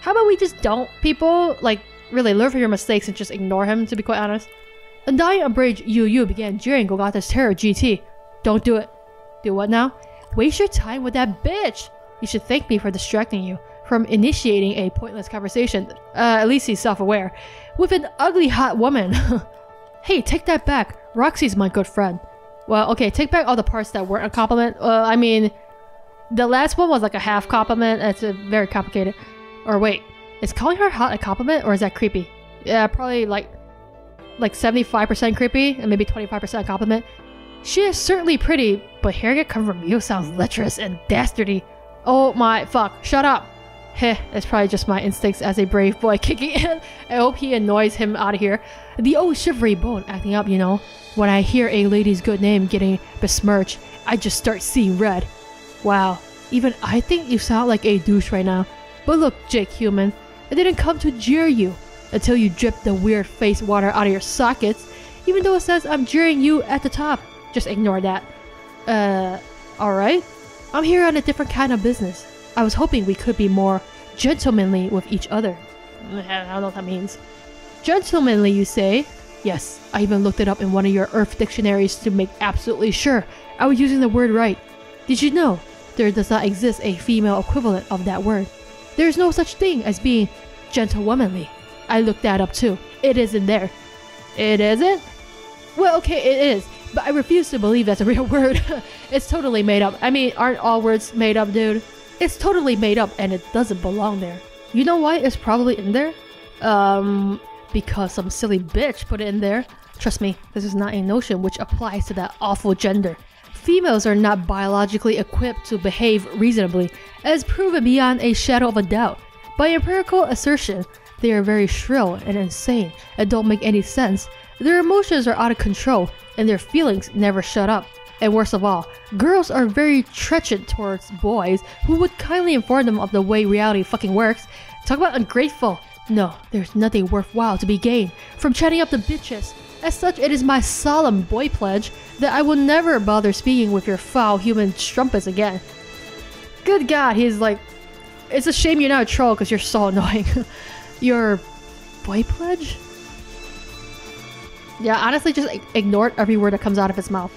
How about we just don't, people? Like, really, learn from your mistakes and just ignore him, to be quite honest. Undying Umbrage Yu began jeering Golgotha's Terror GT. Don't do it. Do what now? Waste your time with that bitch! You should thank me for distracting you from initiating a pointless conversation. At least he's self-aware. With an ugly hot woman. Hey, take that back. Roxy's my good friend. Well, okay, take back all the parts that weren't a compliment. I mean, the last one was like a half compliment. It's very complicated. Or wait, is calling her hot a compliment or is that creepy? Yeah, probably like 75% creepy and maybe 25% compliment. She is certainly pretty, but hearing it come from you sounds lecherous and dastardly. Oh my fuck, shut up. Heh, it's probably just my instincts as a brave boy kicking in. I hope he annoys him out of here. The old shivery bone acting up, you know. When I hear a lady's good name getting besmirched, I just start seeing red. Wow, even I think you sound like a douche right now. But look, Jake Human, I didn't come to jeer you until you dripped the weird face water out of your sockets, even though it says I'm jeering you at the top. Just ignore that. Alright? I'm here on a different kind of business. I was hoping we could be more gentlemanly with each other. I don't know what that means. Gentlemanly, you say? Yes, I even looked it up in one of your Earth dictionaries to make absolutely sure I was using the word right. Did you know there does not exist a female equivalent of that word? There is no such thing as being gentlewomanly. I looked that up too. It isn't there. It isn't? Well, okay, it is. But I refuse to believe that's a real word. It's totally made up. I mean, aren't all words made up, dude? It's totally made up and it doesn't belong there. You know why it's probably in there? Because some silly bitch put it in there. Trust me, this is not a notion which applies to that awful gender. Females are not biologically equipped to behave reasonably, as proven beyond a shadow of a doubt. By empirical assertion, they are very shrill and insane and don't make any sense. Their emotions are out of control and their feelings never shut up. And worst of all, girls are very treacherous towards boys who would kindly inform them of the way reality fucking works. Talk about ungrateful. No, there's nothing worthwhile to be gained from chatting up the bitches. As such, it is my solemn boy pledge that I will never bother speaking with your foul human strumpets again. Good God, he's like, it's a shame you're not a troll because you're so annoying. Your boy pledge? Yeah, honestly, just ignore every word that comes out of his mouth.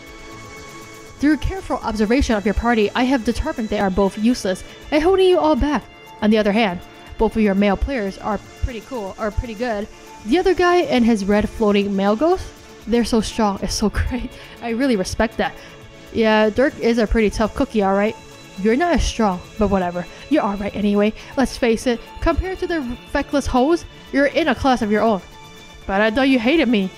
Through careful observation of your party, I have determined they are both useless and holding you all back. On the other hand, both of your male players are pretty cool, or pretty good. The other guy and his red floating male ghost, they're so strong, it's so great. I really respect that. Yeah, Dirk is a pretty tough cookie, alright? You're not as strong, but whatever. You're alright anyway. Let's face it, compared to the feckless hoes, you're in a class of your own. But I thought you hated me.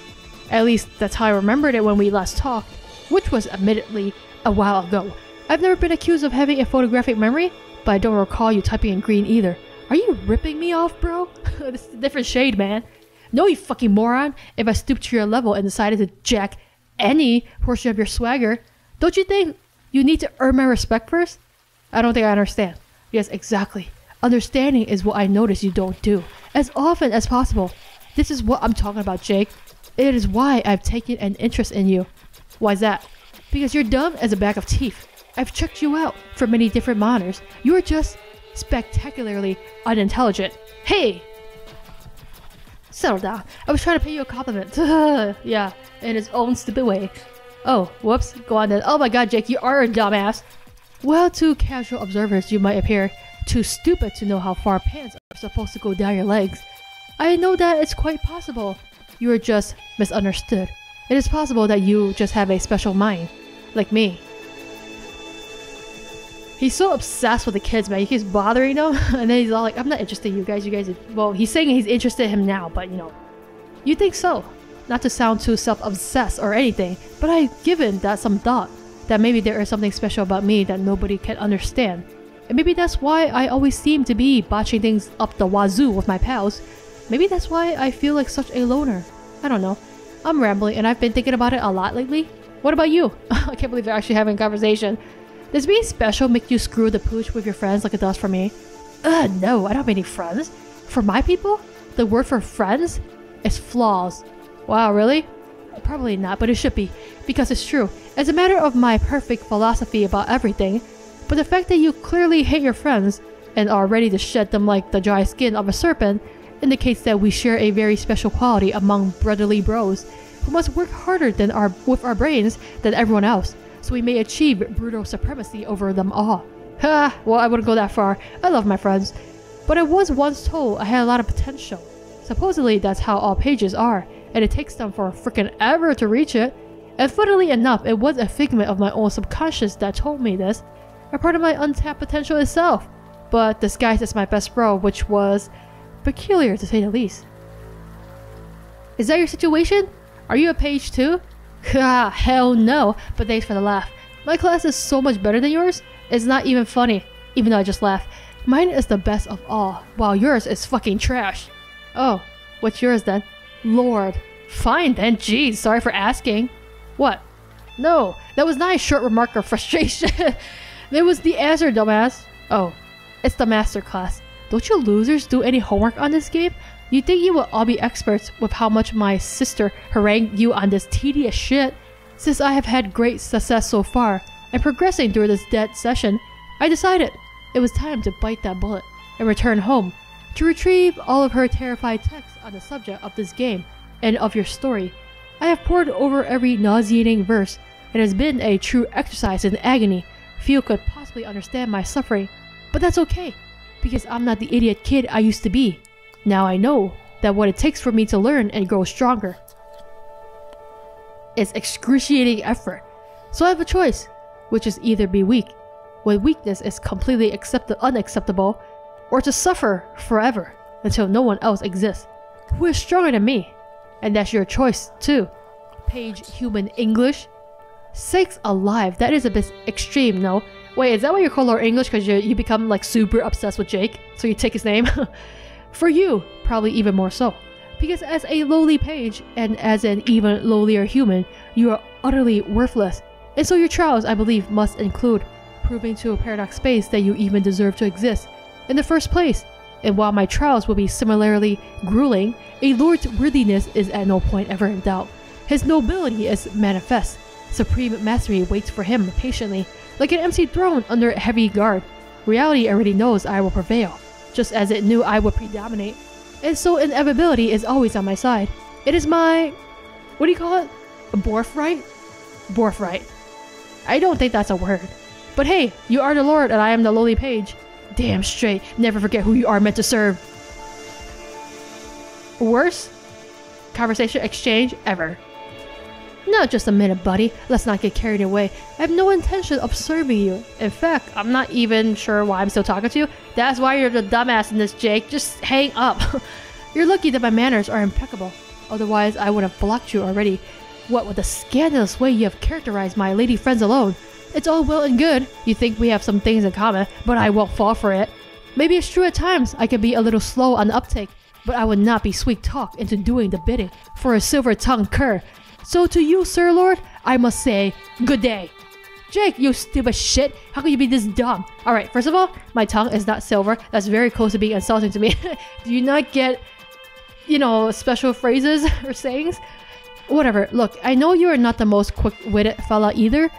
At least, that's how I remembered it when we last talked, which was admittedly a while ago. I've never been accused of having a photographic memory, but I don't recall you typing in green either. Are you ripping me off, bro? This is a different shade, man. No, you fucking moron. If I stooped to your level and decided to jack any portion of your swagger, don't you think you need to earn my respect first? I don't think I understand. Yes, exactly. Understanding is what I notice you don't do, as often as possible. This is what I'm talking about, Jake. It is why I've taken an interest in you. Why's that? Because you're dumb as a bag of teeth. I've checked you out for many different monitors. You are just spectacularly unintelligent. Hey! Settle down. I was trying to pay you a compliment. Yeah, in his own stupid way. Oh, whoops. Go on then. Oh my god, Jake, you are a dumbass. Well, to casual observers, you might appear too stupid to know how far pants are supposed to go down your legs. I know that it's quite possible. You are just misunderstood. It is possible that you just have a special mind, like me. He's so obsessed with the kids, man. He keeps bothering them, and then he's all like, I'm not interested in you guys. Well, he's saying he's interested in him now, but you know. You think so. Not to sound too self-obsessed or anything, but I've given that some thought. That maybe there is something special about me that nobody can understand. And maybe that's why I always seem to be botching things up the wazoo with my pals. Maybe that's why I feel like such a loner. I don't know. I'm rambling and I've been thinking about it a lot lately. What about you? I can't believe they're actually having a conversation. Does being special make you screw the pooch with your friends like it does for me? No, I don't have any friends. For my people, the word for friends is flaws. Wow, really? Probably not, but it should be. Because it's true. It's a matter of my perfect philosophy about everything. But the fact that you clearly hate your friends and are ready to shed them like the dry skin of a serpent indicates that we share a very special quality among brotherly bros who must work harder with our brains than everyone else so we may achieve brutal supremacy over them all. Ha! Well, I wouldn't go that far. I love my friends. But I was once told I had a lot of potential. Supposedly that's how all pages are, and it takes them for frickin' ever to reach it. And funnily enough, it was a figment of my own subconscious that told me this, a part of my untapped potential itself, but disguised as my best bro, which was peculiar to say the least. Is that your situation? Are you a page too? Ha, hell no, but thanks for the laugh. My class is so much better than yours, it's not even funny, even though I just laugh. Mine is the best of all, while yours is fucking trash. Oh, what's yours then? Lord. Fine then, geez, sorry for asking. What? No, that was not a short remark of frustration. That was the answer, dumbass. Oh, it's the master class. Don't you losers do any homework on this game? You think you will all be experts with how much my sister harangued you on this tedious shit? Since I have had great success so far, and progressing through this dead session, I decided it was time to bite that bullet and return home to retrieve all of her terrified texts on the subject of this game and of your story. I have pored over every nauseating verse. It has been a true exercise in agony. Few could possibly understand my suffering, but that's okay, because I'm not the idiot kid I used to be. Now I know that what it takes for me to learn and grow stronger is excruciating effort. So I have a choice, which is either be weak, when weakness is completely unacceptable, or to suffer forever until no one else exists who is stronger than me. And that's your choice too. Page Human English. Sakes alive, that is a bit extreme, no? Wait, is that why you call her English? Because you become like super obsessed with Jake, so you take his name? For you, probably even more so. Because as a lowly page, and as an even lowlier human, you are utterly worthless. And so your trials, I believe, must include proving to a paradox space that you even deserve to exist in the first place. And while my trials will be similarly grueling, a lord's worthiness is at no point ever in doubt. His nobility is manifest. Supreme mastery waits for him patiently, like an empty throne under heavy guard. Reality already knows I will prevail, just as it knew I would predominate. And so inevitability is always on my side. It is my... what do you call it? A birthright? Birthright. I don't think that's a word. But hey, you are the lord and I am the lowly page. Damn straight, never forget who you are meant to serve. Worst conversation exchange ever. Not just a minute, buddy. Let's not get carried away. I have no intention of serving you. In fact, I'm not even sure why I'm still talking to you. That's why you're the dumbass in this, Jake. Just hang up. You're lucky that my manners are impeccable. Otherwise, I would have blocked you already. What with the scandalous way you have characterized my lady friends alone. It's all well and good. You think we have some things in common, but I won't fall for it. Maybe it's true at times I can be a little slow on the uptake, but I would not be sweet-talked into doing the bidding for a silver-tongued cur. So to you, Sir Lord, I must say, good day. Jake, you stupid shit. How could you be this dumb? Alright, first of all, my tongue is not silver. That's very close to being insulting to me. Do you not get, you know, special phrases or sayings? Whatever. Look, I know you are not the most quick-witted fella either,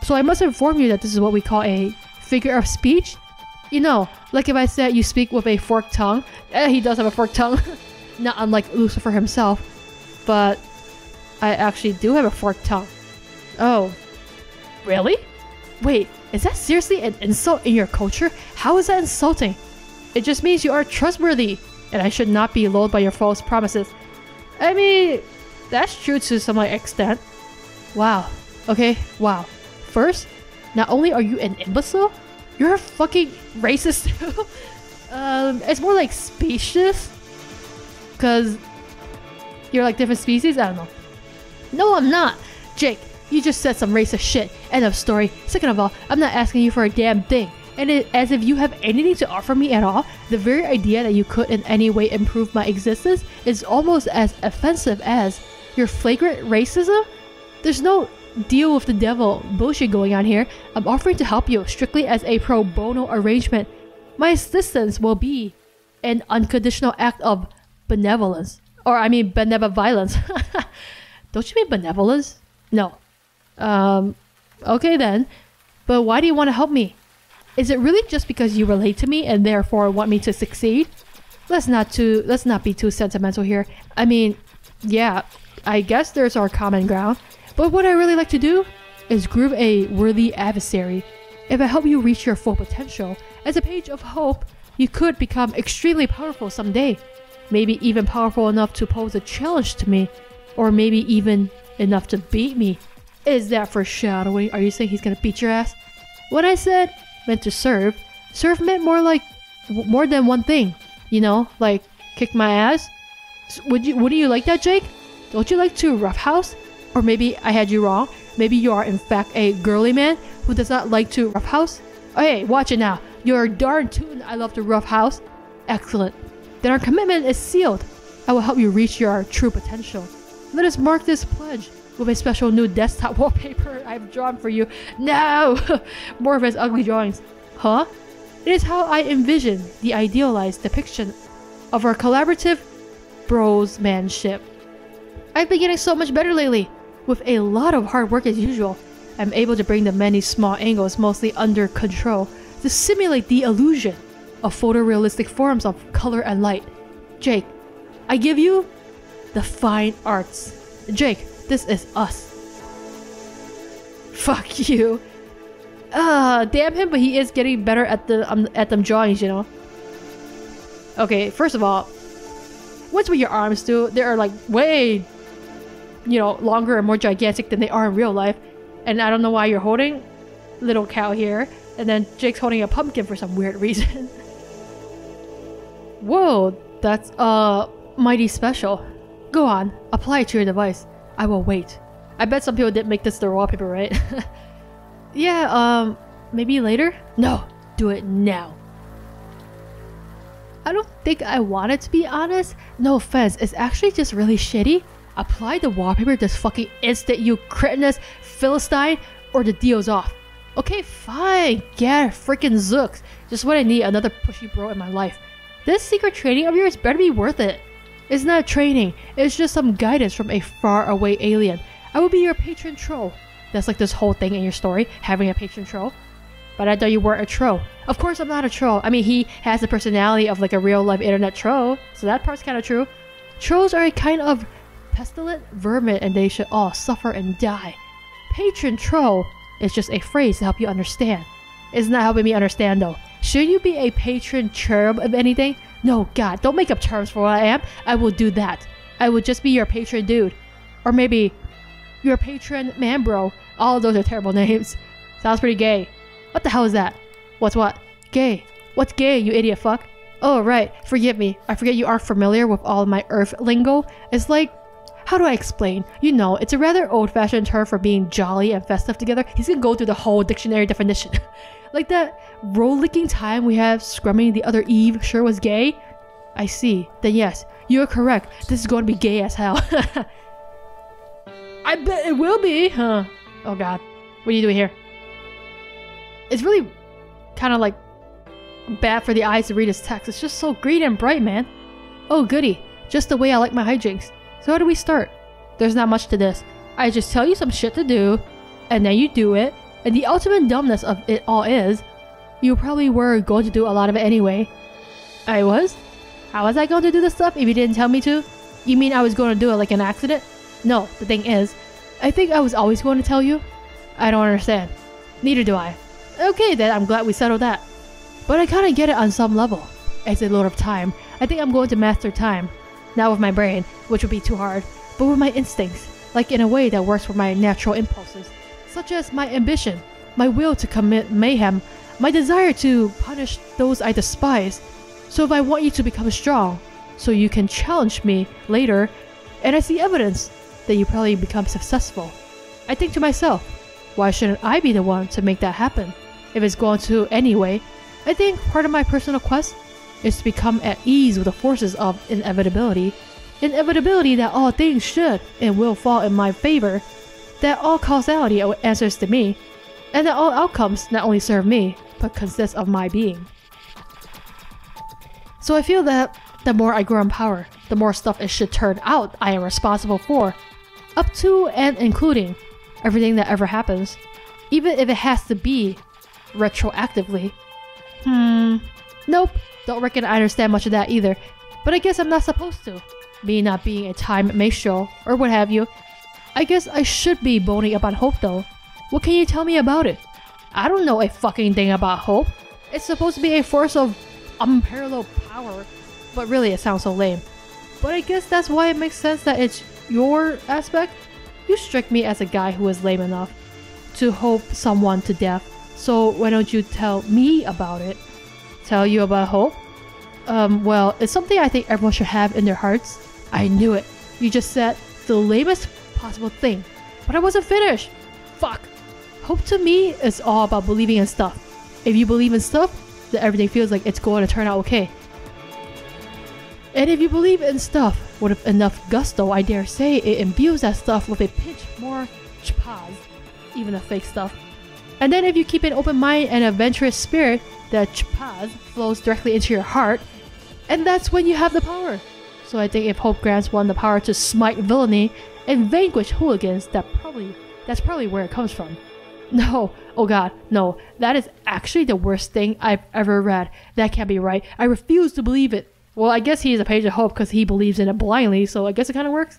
so I must inform you that this is what we call a figure of speech. You know, like if I said you speak with a forked tongue. He does have a forked tongue. Not unlike Lucifer himself. But I actually do have a forked tongue. Oh. Really? Wait, is that seriously an insult in your culture? How is that insulting? It just means you are trustworthy, and I should not be lulled by your false promises. I mean, That's true to some extent. Wow. Okay, wow. First, not only are you an imbecile, you're a fucking racist too. It's more like specious. Cause you're like different species? I don't know. No, I'm not. Jake, you just said some racist shit. End of story. Second of all, I'm not asking you for a damn thing. And as if you have anything to offer me at all, the very idea that you could in any way improve my existence is almost as offensive as your flagrant racism. There's no deal with the devil bullshit going on here. I'm offering to help you strictly as a pro bono arrangement. My assistance will be an unconditional act of benevolence. Or I mean benevolence. Don't you mean benevolence? No. Okay then. But why do you want to help me? Is it really just because you relate to me and therefore want me to succeed? Let's not be too sentimental here. I mean, yeah, I guess there's our common ground. But what I really like to do is groove a worthy adversary. If I help you reach your full potential, as a page of hope, you could become extremely powerful someday. Maybe even powerful enough to pose a challenge to me. Or maybe even enough to beat me. Is that foreshadowing? Are you saying he's gonna beat your ass? When I said meant to serve meant more than one thing. You know, like kick my ass. Wouldn't you like that, Jake? Don't you like to roughhouse? Or maybe I had you wrong. Maybe you are in fact a girly man who does not like to roughhouse. Oh, hey, watch it now. You're darn tootin' I love to roughhouse. Excellent. Then our commitment is sealed. I will help you reach your true potential. Let us mark this pledge with a special new desktop wallpaper I've drawn for you. No! More of his ugly drawings. Huh? It is how I envision the idealized depiction of our collaborative brosmanship. I've been getting so much better lately. With a lot of hard work as usual, I'm able to bring the many small angles mostly under control to simulate the illusion of photorealistic forms of color and light. Jake, I give you the fine arts. Jake, this is us. Fuck you. Damn him, but he is getting better at them drawings, you know. Okay, first of all, what's with your arms, dude? They are like way, you know, longer and more gigantic than they are in real life. And I don't know why you're holding little cow here, and then Jake's holding a pumpkin for some weird reason. Whoa, that's mighty special. Go on, apply it to your device. I will wait. I bet some people did make this their wallpaper, right? Yeah, maybe later? No, do it now. I don't think I want it, to be honest. No offense, it's actually just really shitty. Apply the wallpaper this fucking instant, you cretinous Philistine, or the deal's off. Okay, fine. Yeah, freaking zooks. Just what I need, another pushy bro in my life. This secret training of yours better be worth it. It's not training, it's just some guidance from a faraway alien. I will be your patron troll. That's like this whole thing in your story, having a patron troll. But I thought you were a troll. Of course I'm not a troll. I mean, he has the personality of like a real life internet troll, so that part's kind of true. Trolls are a kind of pestilent vermin and they should all suffer and die. Patron troll is just a phrase to help you understand. It's not helping me understand though. Should you be a patron cherub of anything? No, God, don't make up terms for what I am. I will do that. I will just be your patron dude. Or maybe your patron man bro. All of those are terrible names. Sounds pretty gay. What the hell is that? What's what? Gay. What's gay, you idiot fuck? Oh, right. Forgive me. I forget you aren't familiar with all of my earth lingo. It's like, how do I explain? You know, it's a rather old-fashioned term for being jolly and festive together. He's gonna go through the whole dictionary definition. Like that roll-licking time we have scrumming the other Eve sure was gay? I see. Then yes, you're correct. This is going to be gay as hell. I bet it will be, huh? Oh god. What are you doing here? It's really kind of like bad for the eyes to read his text. It's just so green and bright, man. Oh goody. Just the way I like my hijinks. So how do we start? There's not much to this. I just tell you some shit to do, and then you do it. And the ultimate dumbness of it all is, you probably were going to do a lot of it anyway. I was? How was I going to do this stuff if you didn't tell me to? You mean I was going to do it like an accident? No, the thing is, I think I was always going to tell you. I don't understand. Neither do I. Okay then, I'm glad we settled that. But I kinda get it on some level. As a lord of time, I think I'm going to master time. Not with my brain, which would be too hard. but with my instincts, like in a way that works with my natural impulses, such as my ambition, my will to commit mayhem, my desire to punish those I despise. So if I want you to become strong, so you can challenge me later, and I see evidence that you probably become successful, I think to myself, why shouldn't I be the one to make that happen? If it's going to anyway, I think part of my personal quest is to become at ease with the forces of inevitability. Inevitability that all things should and will fall in my favor, that all causality answers to me, and that all outcomes not only serve me, but consist of my being. So I feel that the more I grow in power, the more stuff it should turn out I am responsible for, up to and including everything that ever happens, even if it has to be retroactively. Nope, don't reckon I understand much of that either, but I guess I'm not supposed to. Me not being a time minstrel, or what have you. I guess I should be boning about hope though. What can you tell me about it? I don't know a fucking thing about hope. It's supposed to be a force of unparalleled power, but really it sounds so lame. But I guess that's why it makes sense that it's your aspect. You strike me as a guy who is lame enough to hope someone to death, so why don't you tell me about it? Tell you about hope? Well, it's something I think everyone should have in their hearts. I knew it. You just said the lamest possible thing, but I wasn't finished. Fuck. Hope to me is all about believing in stuff. If you believe in stuff, then everything feels like it's going to turn out okay. And if you believe in stuff with enough gusto, I dare say it imbues that stuff with a pinch more chpaz, even the fake stuff. And then if you keep an open mind and adventurous spirit, that chpaz flows directly into your heart, and that's when you have the power. So I think if hope grants one the power to smite villainy and vanquish hooligans, that's probably where it comes from. No, oh god, no, that is actually the worst thing I've ever read. That can't be right. I refuse to believe it. Well, I guess he's a page of hope because he believes in it blindly, so I guess it kind of works.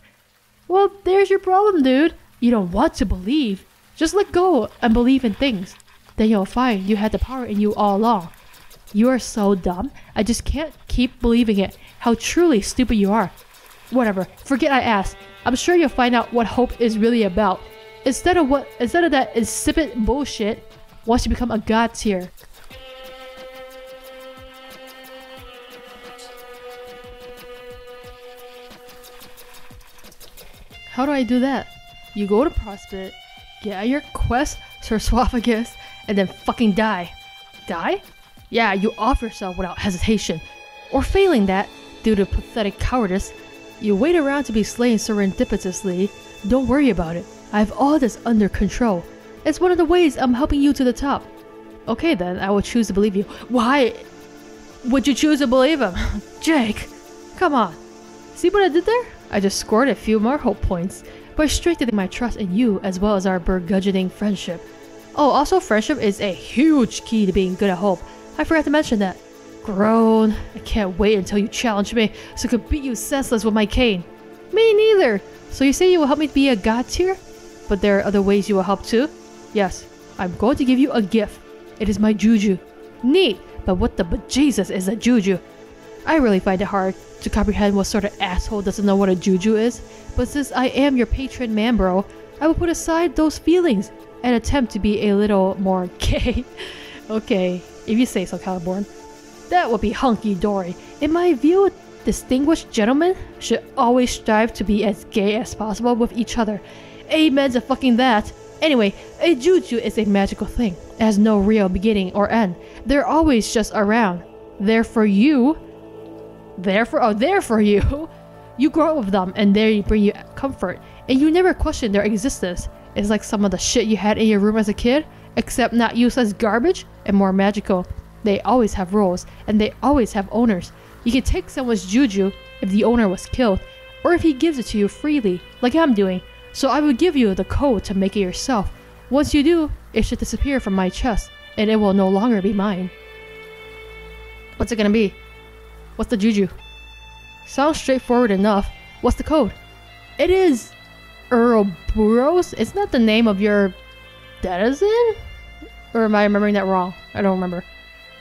Well, there's your problem, dude. You don't want to believe. Just let go and believe in things. Then you'll find you had the power in you all along. You are so dumb. I just can't keep believing it. How truly stupid you are. Whatever, forget I asked. I'm sure you'll find out what hope is really about. Instead of that insipid bullshit, once you become a god tier. How do I do that? You go to Prospect, get out your quest, sarcophagus, and then fucking die. Die? Yeah, you off yourself without hesitation. Or failing that, due to pathetic cowardice, you wait around to be slain serendipitously. Don't worry about it. I have all this under control. It's one of the ways I'm helping you to the top. Okay then, I will choose to believe you. Why would you choose to believe him? Jake, come on. See what I did there? I just scored a few more hope points by strengthening my trust in you as well as our burgeoning friendship. Oh, also friendship is a huge key to being good at hope. I forgot to mention that. Groan. I can't wait until you challenge me so I could beat you senseless with my cane. Me neither. So you say you will help me be a god tier? But there are other ways you will help too? Yes, I'm going to give you a gift. It is my juju. Neat, but what the bejesus is a juju? I really find it hard to comprehend what sort of asshole doesn't know what a juju is, but since I am your patron man bro, I will put aside those feelings and attempt to be a little more gay. Okay, if you say so, Caliborn. That would be hunky-dory. In my view, distinguished gentlemen should always strive to be as gay as possible with each other. Amen to fucking that. Anyway, a juju is a magical thing. It has no real beginning or end. They're always just around. There for you. There for you. You grow up with them and they bring you comfort. And you never question their existence. It's like some of the shit you had in your room as a kid, except not used as garbage and more magical. They always have roles, and they always have owners. You can take someone's juju if the owner was killed, or if he gives it to you freely, like I'm doing. So I will give you the code to make it yourself. Once you do, it should disappear from my chest, and it will no longer be mine. What's it gonna be? What's the juju? Sounds straightforward enough. What's the code? It is Ouroboros. It's not the name of your denizen? Or am I remembering that wrong? I don't remember.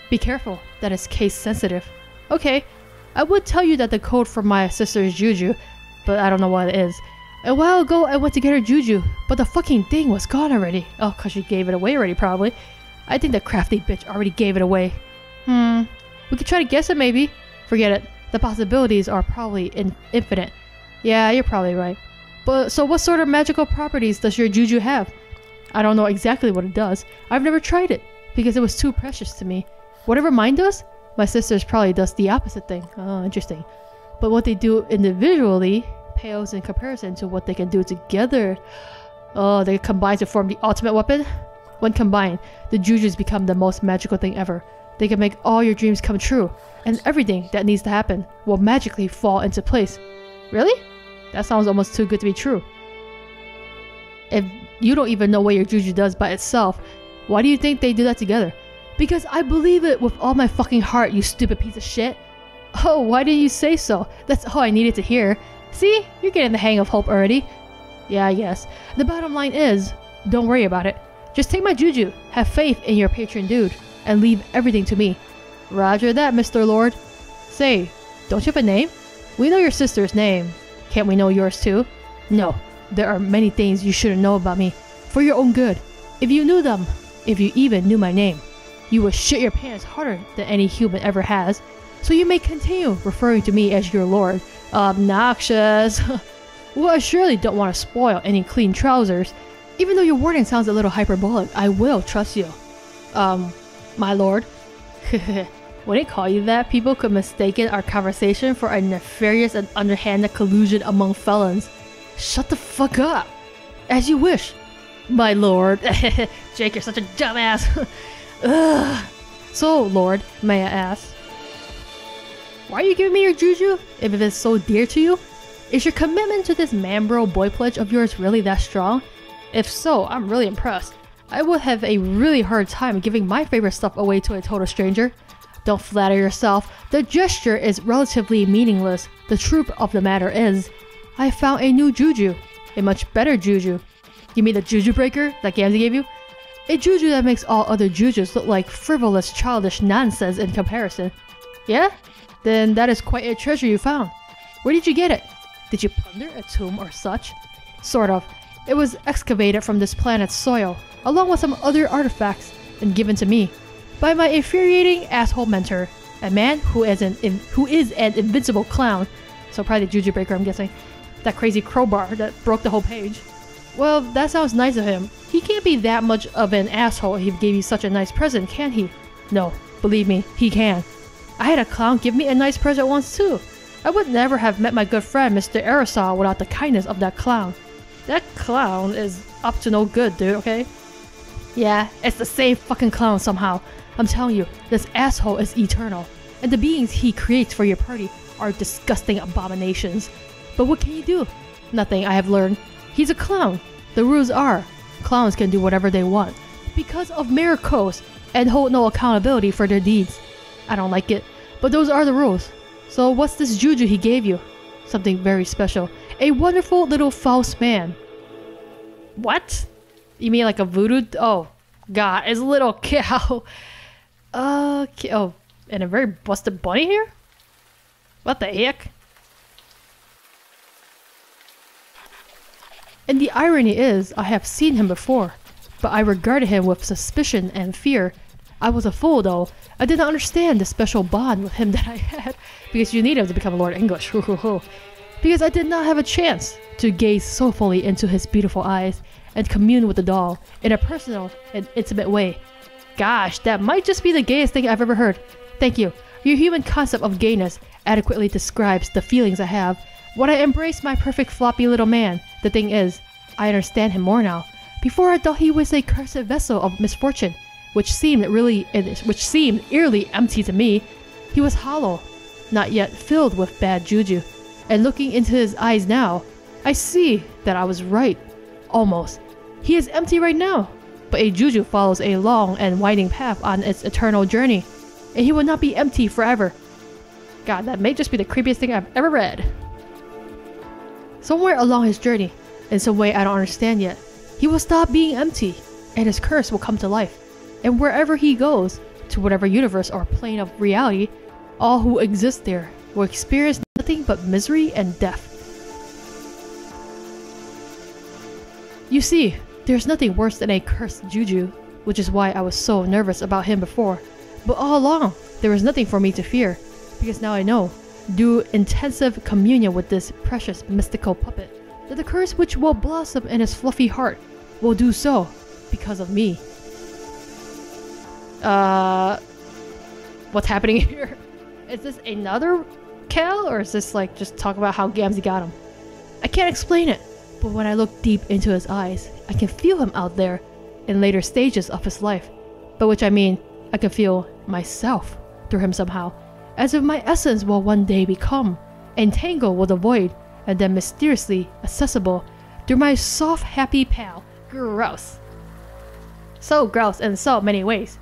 Be careful, that is case sensitive. Okay, I would tell you that the code for my sister's juju, but I don't know what it is. A while ago, I went to get her juju, but the fucking thing was gone already. Oh, cause she gave it away already, probably. I think the crafty bitch already gave it away. We could try to guess it, maybe. Forget it. The possibilities are probably infinite. Yeah, you're probably right. But so what sort of magical properties does your juju have? I don't know exactly what it does. I've never tried it, because it was too precious to me. Whatever mine does, my sister's probably does the opposite thing. Oh, interesting. But what they do individually pales in comparison to what they can do together. Oh, they combine to form the ultimate weapon? When combined, the jujus become the most magical thing ever. They can make all your dreams come true, and everything that needs to happen will magically fall into place. Really? That sounds almost too good to be true. If you don't even know what your juju does by itself, why do you think they do that together? Because I believe it with all my fucking heart, you stupid piece of shit. Oh, why did you say so? That's all I needed to hear. See? You're getting the hang of hope already. Yeah, I guess. The bottom line is, don't worry about it. Just take my juju, have faith in your patron dude, and leave everything to me. Roger that, Mr. Lord. Say, don't you have a name? We know your sister's name. Can't we know yours too? No, there are many things you shouldn't know about me. For your own good. If you knew them, if you even knew my name, you would shit your pants harder than any human ever has. So you may continue referring to me as your lord. Obnoxious. Well, I surely don't want to spoil any clean trousers. Even though your wording sounds a little hyperbolic, I will trust you. My lord? When I call you that, people could mistake our conversation for a nefarious and underhanded collusion among felons. Shut the fuck up! As you wish. My lord. Jake, you're such a dumbass. Ugh. So, lord, may I ask, why are you giving me your juju, if it is so dear to you? Is your commitment to this man-bro boy pledge of yours really that strong? If so, I'm really impressed. I would have a really hard time giving my favorite stuff away to a total stranger. Don't flatter yourself. The gesture is relatively meaningless. The truth of the matter is, I found a new juju. A much better juju. You mean the juju breaker that Gamzee gave you? A juju that makes all other jujus look like frivolous, childish nonsense in comparison. Yeah? Then that is quite a treasure you found. Where did you get it? Did you plunder a tomb or such? Sort of. It was excavated from this planet's soil, along with some other artifacts, and given to me by my infuriating asshole mentor, a man who is an invincible clown. So probably the juju breaker, I'm guessing. That crazy crowbar that broke the whole page. Well, that sounds nice of him. He can't be that much of an asshole if he gave you such a nice present, can he? No, believe me, he can. I had a clown give me a nice present once too. I would never have met my good friend Mr. Aerosol without the kindness of that clown. That clown is up to no good, dude, okay? Yeah, it's the same fucking clown somehow. I'm telling you, this asshole is eternal, and the beings he creates for your party are disgusting abominations. But what can you do? Nothing, I have learned. He's a clown. The rules are, clowns can do whatever they want, because of miracles, and hold no accountability for their deeds. I don't like it, but those are the rules. So what's this juju he gave you? Something very special. A wonderful little false man. What? You mean like a voodoo? Oh, God, it's a little cow. Okay. Oh, and a very busted bunny here? What the heck? And the irony is, I have seen him before, but I regarded him with suspicion and fear. I was a fool though. I did not understand the special bond with him that I had, because you need him to become Lord English. Because I did not have a chance to gaze soulfully into his beautiful eyes and commune with the doll in a personal and intimate way. Gosh, that might just be the gayest thing I've ever heard. Thank you. Your human concept of gayness adequately describes the feelings I have when I embrace my perfect floppy little man. The thing is, I understand him more now. Before I thought he was a cursed vessel of misfortune, which seemed eerily empty to me. He was hollow, not yet filled with bad juju. And looking into his eyes now, I see that I was right. Almost. He is empty right now, but a juju follows a long and winding path on its eternal journey, and he will not be empty forever. God, that may just be the creepiest thing I've ever read. Somewhere along his journey, in some way I don't understand yet, he will stop being empty, and his curse will come to life. And wherever he goes, to whatever universe or plane of reality, all who exist there will experience nothing but misery and death. You see, there's nothing worse than a cursed juju, which is why I was so nervous about him before. But all along, there was nothing for me to fear, because now I know, through intensive communion with this precious mystical puppet, that the curse which will blossom in his fluffy heart will do so because of me. What's happening here? Is this another Cal, or is this like just talk about how Gamzee got him? I can't explain it, but when I look deep into his eyes, I can feel him out there in later stages of his life. By which I mean, I can feel myself through him somehow, as if my essence will one day become entangled with the void and then mysteriously accessible through my soft, happy pal. Gross. So gross in so many ways.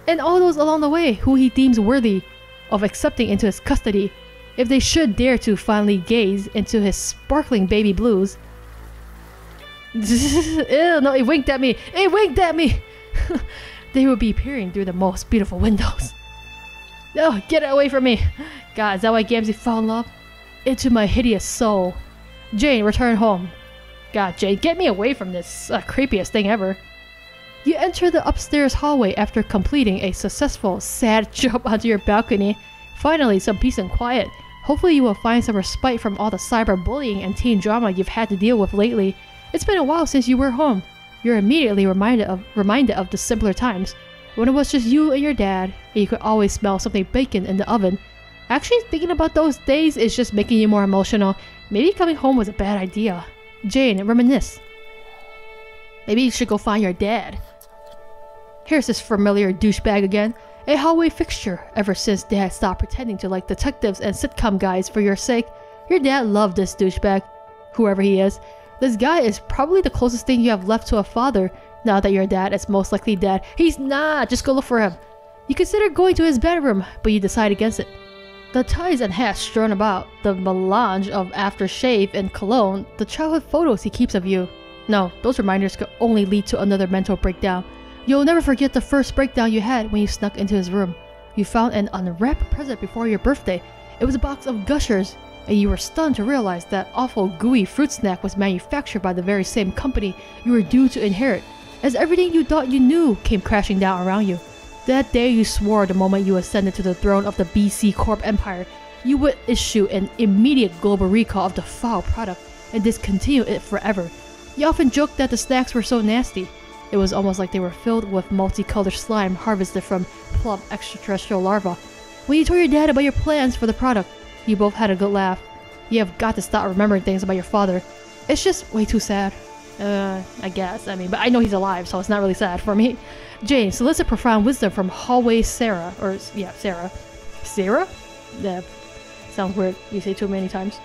And all those along the way who he deems worthy of accepting into his custody if they should dare to finally gaze into his sparkling baby blues. Ew, no, it winked at me! It winked at me! They would be peering through the most beautiful windows. Oh, get it away from me! God, is that why Gamzee fell in love? Into my hideous soul. Jane, return home. God, Jane, get me away from this creepiest thing ever. You enter the upstairs hallway after completing a successful, sad jump onto your balcony. Finally, some peace and quiet. Hopefully you will find some respite from all the cyberbullying and teen drama you've had to deal with lately. It's been a while since you were home. You're immediately reminded of the simpler times, when it was just you and your dad, and you could always smell something baking in the oven. Actually, thinking about those days is just making you more emotional. Maybe coming home was a bad idea. Jane, reminisce. Maybe you should go find your dad. Here's this familiar douchebag again. A hallway fixture ever since Dad stopped pretending to like detectives and sitcom guys for your sake. Your dad loved this douchebag, whoever he is. This guy is probably the closest thing you have left to a father now that your dad is most likely dead. He's not! Just go look for him. You consider going to his bedroom, but you decide against it. The ties and hats strewn about, the melange of aftershave and cologne, the childhood photos he keeps of you. No, those reminders could only lead to another mental breakdown. You'll never forget the first breakdown you had when you snuck into his room. You found an unwrapped present before your birthday. It was a box of Gushers, and you were stunned to realize that awful gooey fruit snack was manufactured by the very same company you were due to inherit, as everything you thought you knew came crashing down around you. That day you swore the moment you ascended to the throne of the BC Corp Empire, you would issue an immediate global recall of the foul product and discontinue it forever. You often joked that the snacks were so nasty. It was almost like they were filled with multicolored slime harvested from plump extraterrestrial larvae. When you told your dad about your plans for the product, you both had a good laugh. You have got to stop remembering things about your father. It's just way too sad. I guess. I mean, but I know he's alive, so it's not really sad for me. Jane, solicit profound wisdom from Hallway Sarah. Or, yeah, Sarah. Sarah? Yeah. Sounds weird. You say too many times.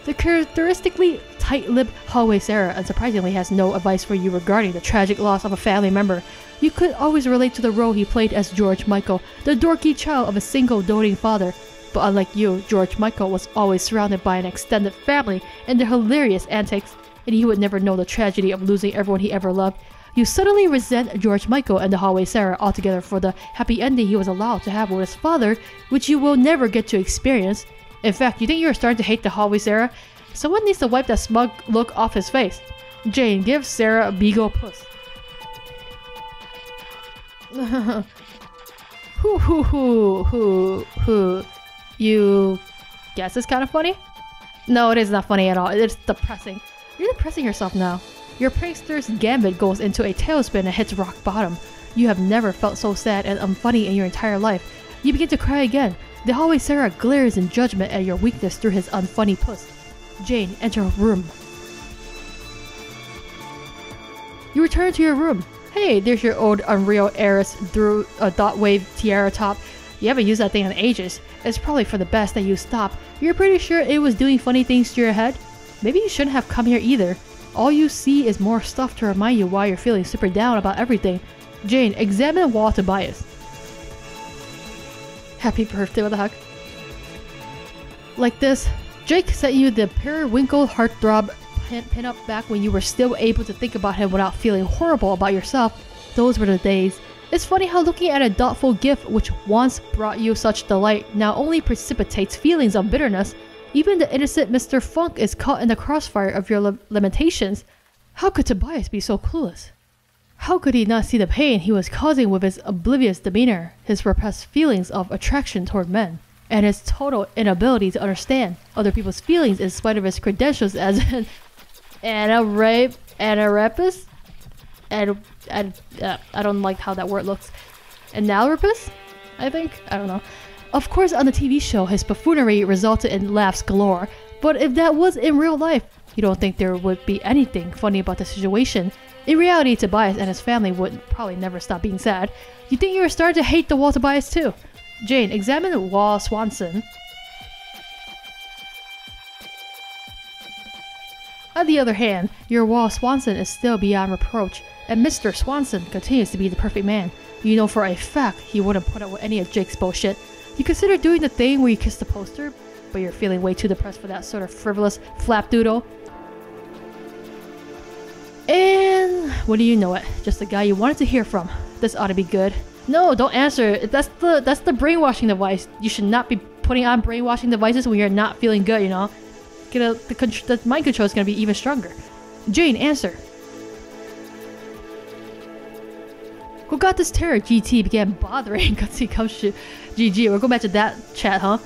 The characteristically tight-lipped Hallway Sarah unsurprisingly has no advice for you regarding the tragic loss of a family member. You could always relate to the role he played as George Michael, the dorky child of a single doting father. But unlike you, George Michael was always surrounded by an extended family and their hilarious antics, and he would never know the tragedy of losing everyone he ever loved. You suddenly resent George Michael and the Hallway Sarah altogether for the happy ending he was allowed to have with his father, which you will never get to experience. In fact, you think you are starting to hate the Hallway Sarah? Someone needs to wipe that smug look off his face. Jane, give Sarah a beagle puss. You guess it's kind of funny? No, it is not funny at all. It's depressing. You're depressing yourself now. Your prankster's gambit goes into a tailspin and hits rock bottom. You have never felt so sad and unfunny in your entire life. You begin to cry again. The Hallway Sarah glares in judgment at your weakness through his unfunny puss. Jane, enter a room. You return to your room. Hey, there's your old Unreal Heiress through a dot wave tiara top. You haven't used that thing in ages. It's probably for the best that you stop. You're pretty sure it was doing funny things to your head? Maybe you shouldn't have come here either. All you see is more stuff to remind you why you're feeling super down about everything. Jane, examine wall to bias. Happy birthday, what the heck? Like this, Jake sent you the periwinkle heartthrob pin-up back when you were still able to think about him without feeling horrible about yourself. Those were the days. It's funny how looking at a thoughtful gift which once brought you such delight now only precipitates feelings of bitterness. Even the innocent Mr. Funk is caught in the crossfire of your limitations. How could Tobias be so clueless? How could he not see the pain he was causing with his oblivious demeanor, his repressed feelings of attraction toward men, and his total inability to understand other people's feelings in spite of his credentials as an rapist? And I don't like how that word looks. Analrapist? I think? I don't know. Of course, on the TV show, his buffoonery resulted in laughs galore, but if that was in real life, you don't think there would be anything funny about the situation. In reality, Tobias and his family would probably never stop being sad. You think you were starting to hate the Wall Tobias too? Jane, examine Wall Swanson. On the other hand, your Wall Swanson is still beyond reproach, and Mr. Swanson continues to be the perfect man. You know for a fact he wouldn't put up with any of Jake's bullshit. You consider doing the thing where you kiss the poster, but you're feeling way too depressed for that sort of frivolous flapdoodle. And what do you know it? Just the guy you wanted to hear from. This ought to be good. No, don't answer. That's the brainwashing device. You should not be putting on brainwashing devices when you're not feeling good, you know? The mind control is going to be even stronger. Jane, answer. Who got this terror? GT began bothering Gutsy Gumshoe. GG, we're going back to that chat, huh?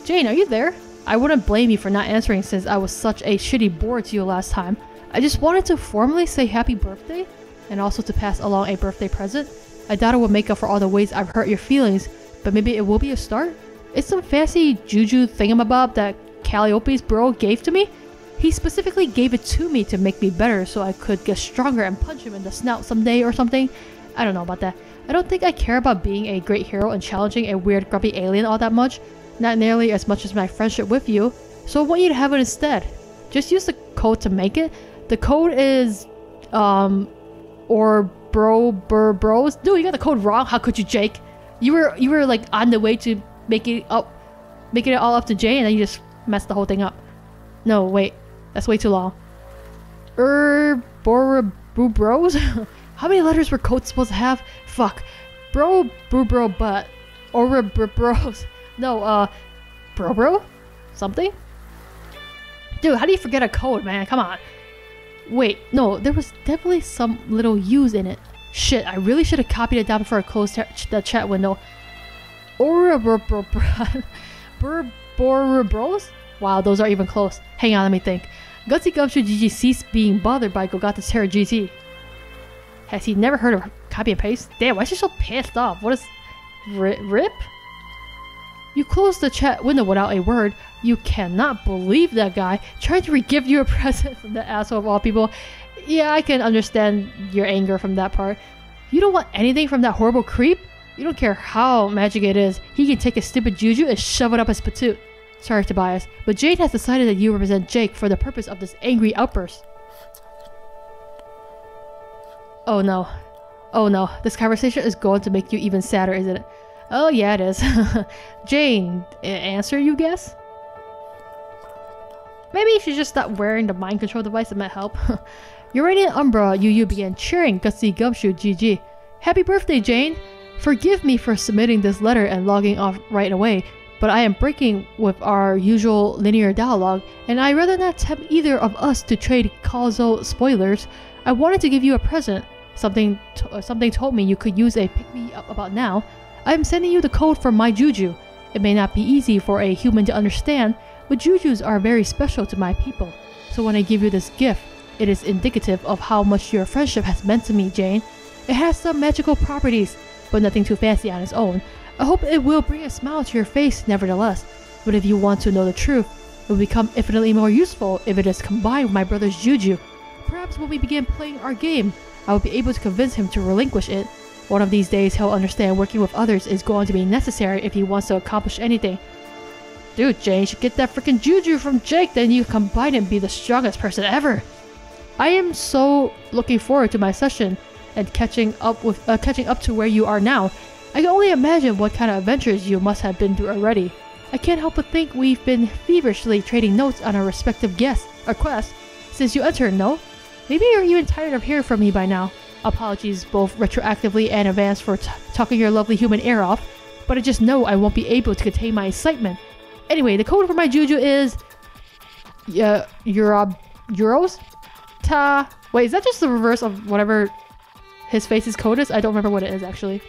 Jane, are you there? I wouldn't blame you for not answering since I was such a shitty bore to you last time. I just wanted to formally say happy birthday, and also to pass along a birthday present. I doubt it will make up for all the ways I've hurt your feelings, but maybe it will be a start? It's some fancy juju thingamabob that Calliope's bro gave to me. He specifically gave it to me to make me better so I could get stronger and punch him in the snout someday or something. I don't know about that. I don't think I care about being a great hero and challenging a weird grumpy alien all that much. Not nearly as much as my friendship with you. So I want you to have it instead. Just use the code to make it. The code is or bros. Dude, you got the code wrong. How could you, Jake? You were like on the way to making it all up to Jay, and then you just messed the whole thing up. No, wait, that's way too long. Bros. How many letters were codes supposed to have? Fuck. Bro, but bros. No, bro? Something? Dude, how do you forget a code, man? Come on. Wait, no, there was definitely some little U's in it. Shit, I really should have copied it down before I closed the chat window. Bros? Wow, those are even close. Hang on, let me think. Gutsy Gumshoe GG ceased being bothered by Gogata's Terror GT. Has he never heard of copy and paste? Damn, why is he so pissed off? What is... Rip? You closed the chat window without a word. You cannot believe that guy trying to re-gift you a present from the asshole of all people. Yeah, I can understand your anger from that part. You don't want anything from that horrible creep? You don't care how magic it is. He can take a stupid juju and shove it up his patoot. Sorry, Tobias, but Jade has decided that you represent Jake for the purpose of this angry outburst. Oh no. Oh no, this conversation is going to make you even sadder, isn't it? Oh yeah, it is. Jane, answer, you guess? Maybe you should just stop wearing the mind control device, that might help. Uranian Umbra Yu began cheering Gutsy Gumshoe GG. Happy birthday, Jane! Forgive me for submitting this letter and logging off right away, but I am breaking with our usual linear dialogue, and I'd rather not tempt either of us to trade causal spoilers. I wanted to give you a present. Something told me you could use a pick-me-up about now. I am sending you the code for my juju. It may not be easy for a human to understand, but jujus are very special to my people. So when I give you this gift, it is indicative of how much your friendship has meant to me, Jane. It has some magical properties, but nothing too fancy on its own. I hope it will bring a smile to your face nevertheless. But if you want to know the truth, it will become infinitely more useful if it is combined with my brother's juju. Perhaps when we begin playing our game, I will be able to convince him to relinquish it. One of these days he'll understand working with others is going to be necessary if he wants to accomplish anything. Dude, Jane, you should get that freaking juju from Jake, then you combine and be the strongest person ever. I am so looking forward to my session and catching up to where you are now. I can only imagine what kind of adventures you must have been through already. I can't help but think we've been feverishly trading notes on our respective quests since you entered, no? Maybe you're even tired of hearing from me by now. Apologies both retroactively and advance for talking your lovely human ear off, but I just know I won't be able to contain my excitement. Anyway, the code for my juju is... Euros? Wait, is that just the reverse of whatever his face's code is? I don't remember what it is actually.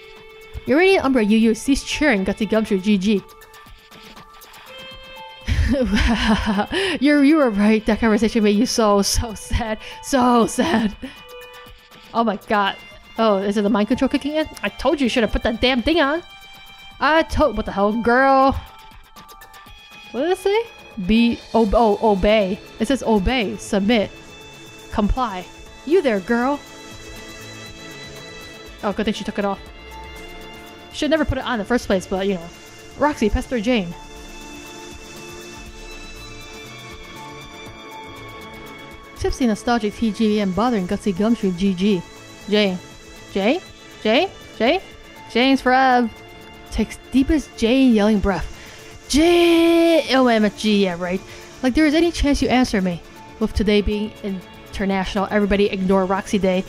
Uranian Umbra UU, cease cheering, Gutsy Gumshoe, GG. You were right, that conversation made you so sad. So sad. Oh my god. Oh, is it the mind control kicking in? I told you should have put that damn thing on. What the hell, girl? What did it say? Obey. It says obey, submit, comply. You there, girl. Oh, good thing she took it off. Should never put it on in the first place, but you know. Roxy, pester Jane. Tipsy, nostalgic, TGM, bothering, gutsy, gumshoe, GG. Jane. Jane's forever. Takes deepest Jane yelling breath. Jane! OMG, yeah, right. Like there is any chance you answer me. With today being international, everybody ignore Roxy Day.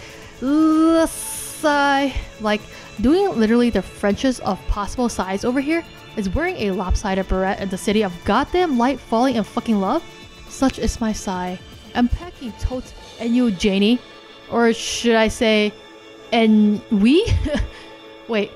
Sigh. Like, doing literally the Frenches of possible size over here is wearing a lopsided beret in the city of goddamn light falling in fucking love. Such is my sigh. I'm packing totes and you, Janie. Or should I say, and we? Wait,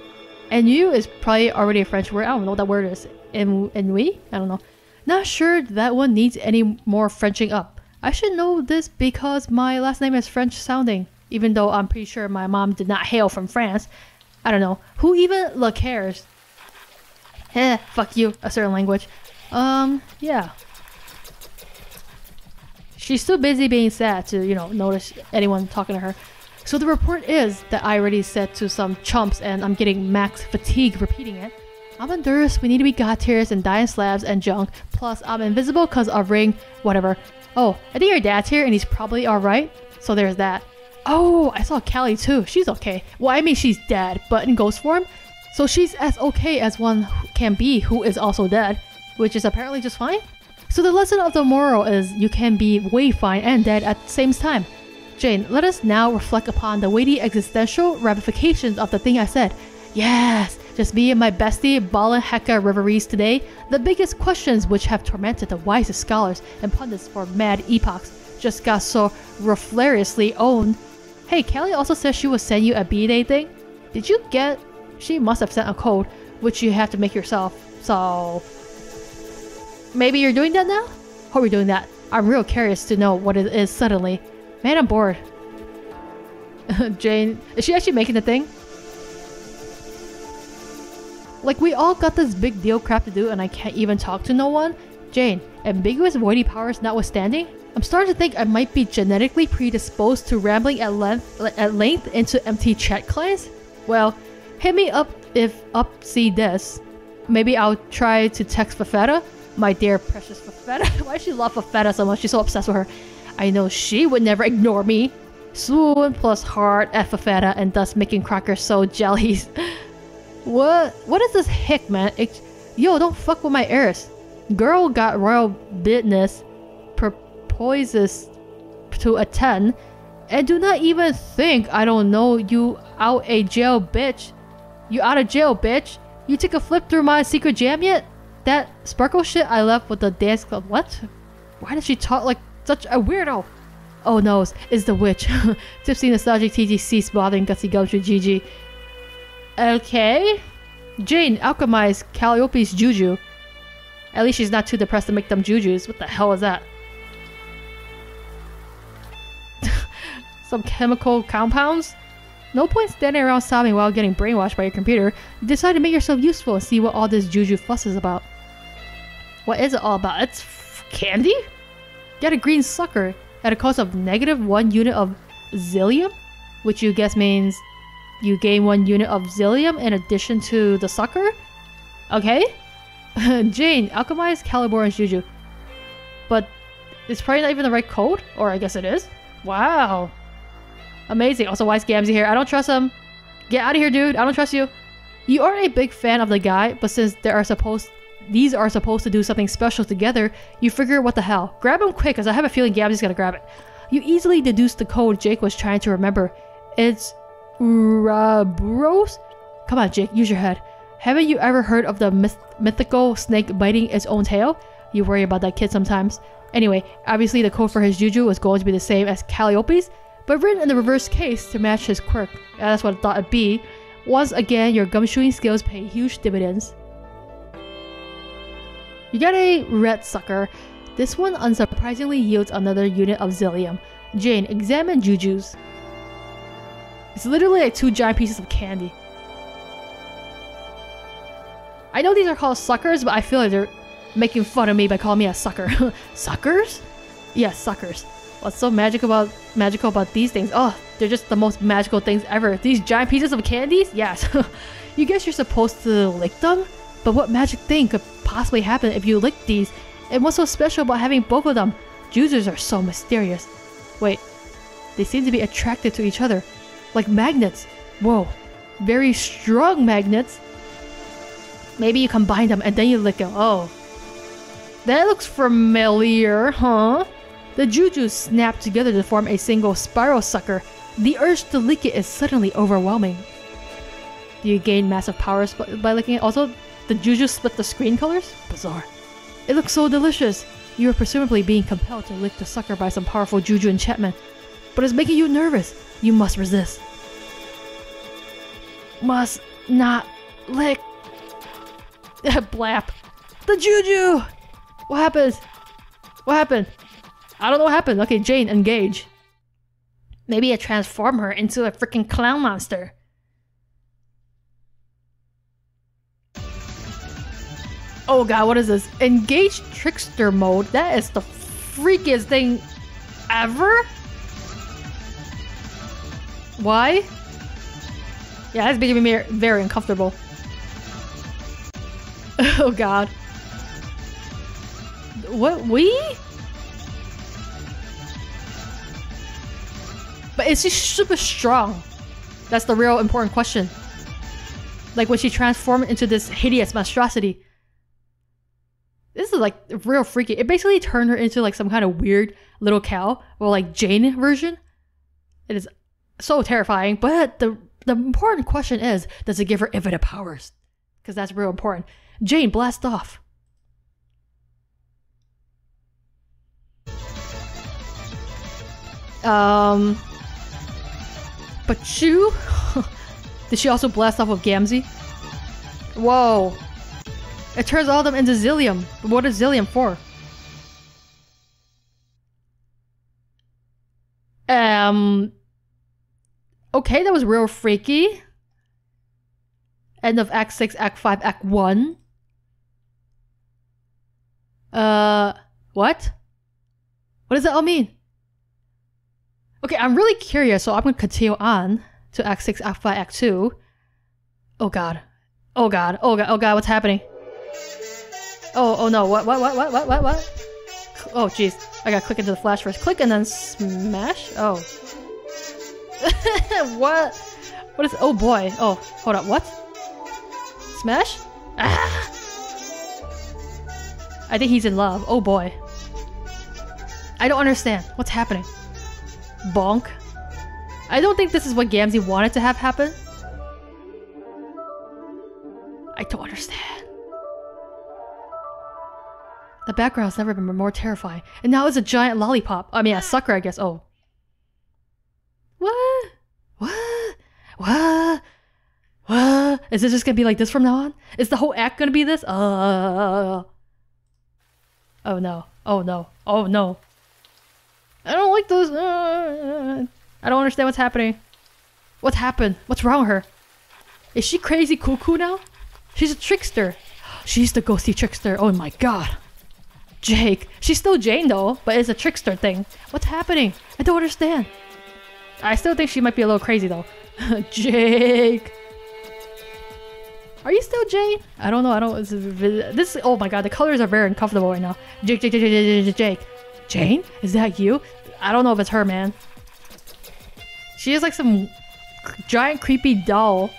and you is probably already a French word. I don't know what that word is. And we? I don't know. Not sure that one needs any more Frenching up. I should know this because my last name is French sounding. Even though I'm pretty sure my mom did not hail from France. I don't know. Who even cares? Fuck you. A certain language. Yeah. She's too busy being sad to, you know, notice anyone talking to her. So the report is that I already said to some chumps and I'm getting max fatigue repeating it. I'm Honduras, we need to be god tiers and die in slabs and junk. Plus, I'm invisible because of ring, whatever. Oh, I think your dad's here and he's probably alright. So there's that. Oh, I saw Callie too. She's okay. Well, I mean she's dead, but in ghost form. So she's as okay as one can be who is also dead. Which is apparently just fine. So the lesson of the moral is you can be way fine and dead at the same time. Jane, let us now reflect upon the weighty existential ramifications of the thing I said. Yes, just me and my bestie ballin' hecka reveries today. The biggest questions which have tormented the wisest scholars and pundits for mad epochs just got so reflariously owned. Hey, Callie also says she will send you a B-Day thing. Did you get? She must have sent a code, which you have to make yourself. So maybe you're doing that now? Hope you're doing that. I'm real curious to know what it is suddenly. Man, I'm bored. Jane, is she actually making the thing? Like, we all got this big deal crap to do and I can't even talk to no one? Jane, ambiguous voidy powers notwithstanding, I'm starting to think I might be genetically predisposed to rambling at length into empty chat clans? Well, hit me up if see this. Maybe I'll try to text Fafetta. My dear precious Fafetta. Why does she love Fafetta so much? She's so obsessed with her. I know she would never ignore me. Swoon plus heart at Fafetta and thus making Crocker so jellies. What is this hick, man? Yo, don't fuck with my heirs. Girl got royal business, proposes to attend, and do not even think I don't know you out of jail, bitch. You out of jail, bitch. You took a flip through my secret jam yet? That sparkle shit I left with the dance club. What? Why does she talk like such a weirdo? Oh no, it's the witch. Tipsy nostalgic TGC bothering gutsy gumshoe GG. Okay. Jane alchemized Calliope's juju. At least she's not too depressed to make them jujus. What the hell is that? Some chemical compounds? No point standing around sobbing while getting brainwashed by your computer. You decide to make yourself useful and see what all this juju fuss is about. What is it all about? It's candy? Get a green sucker at a cost of -1 unit of zillium? Which you guess means you gain 1 unit of zillium in addition to the sucker? Okay? Jane, alchemized Caliborn's juju. But it's probably not even the right code? Or I guess it is? Wow. Amazing. Also, why is Gamzee here? I don't trust him. Get out of here, dude. I don't trust you. You aren't a big fan of the guy, but since these are supposed to do something special together, you figure what the hell. Grab him quick, because I have a feeling Gamzee's gonna grab it. You easily deduced the code Jake was trying to remember. It's Ouroboros? Come on, Jake, use your head. Haven't you ever heard of the mythical snake biting its own tail? You worry about that kid sometimes. Anyway, obviously the code for his juju was going to be the same as Calliope's, but written in the reverse case to match his quirk. Yeah, that's what I thought it'd be. Once again, your gumshooting skills pay huge dividends. You got a red sucker. This one unsurprisingly yields another unit of Zillium. Jane, examine Juju's. It's literally like 2 giant pieces of candy. I know these are called suckers, but I feel like they're making fun of me by calling me a sucker. Suckers? Yes, suckers. What's so magical about these things? Oh, they're just the most magical things ever. These giant pieces of candies? Yes. You guess you're supposed to lick them? But what magic thing could possibly happen if you lick these? And what's so special about having both of them? Juicers are so mysterious. Wait, they seem to be attracted to each other. Like magnets. Whoa, very strong magnets. Maybe you combine them and then you lick them. Oh. That looks familiar, huh? The Jujus snap together to form a single spiral sucker. The urge to lick it is suddenly overwhelming. Do you gain massive powers by licking it? Also, the Juju split the screen colors? Bizarre. It looks so delicious. You are presumably being compelled to lick the sucker by some powerful Juju enchantment. But it's making you nervous. You must resist. Must not lick. Blap. The Juju! What happens? What happened? I don't know what happened. Okay, Jane, engage. Maybe I transform her into a freaking clown monster. Oh god, what is this? Engage trickster mode? That is the freakiest thing ever? Why? Yeah, that's making me very uncomfortable. Oh god. What? We? But is she super strong? That's the real important question. Like when she transformed into this hideous monstrosity. This is like real freaky. It basically turned her into like some kind of weird little cow, or like Jane version. It is so terrifying. But the important question is, does it give her infinite powers? Because that's real important. Jane, blast off. But Chu? Did she also blast off with Gamzee? Whoa. It turns all of them into Zillium. But what is Zillium for? Okay, that was real freaky. End of Act 6, Act 5, Act 1. What? What does that all mean? Okay, I'm really curious, so I'm gonna continue on to Act 6, Act 5, Act 2. Oh god. Oh god. Oh god. Oh god, what's happening? Oh no, what? Oh jeez. I gotta click into the flash first. Click and then smash? Oh. What? What is- oh boy. Oh, hold up, what? Smash? Ah! I think he's in love. Oh boy. I don't understand. What's happening? Bonk. I don't think this is what Gamzee wanted to have happen. I don't understand. The background's never been more terrifying. And now it's a giant lollipop. I mean, a sucker, I guess. Oh. What? What? What? What? Is it just gonna be like this from now on? Is the whole act gonna be this? Oh no. Oh no. Oh no. I don't like those. I don't understand what's happening. What's happened? What's wrong with her? Is she crazy cuckoo now? She's a trickster. She's the ghosty trickster. Oh my god. Jake. She's still Jane though, but it's a trickster thing. What's happening? I don't understand. I still think she might be a little crazy though. Jake. Are you still Jane? I don't know. I don't. This. Oh my god. The colors are very uncomfortable right now. Jake. Jane? Is that you? I don't know if it's her, man. She is like some giant creepy doll.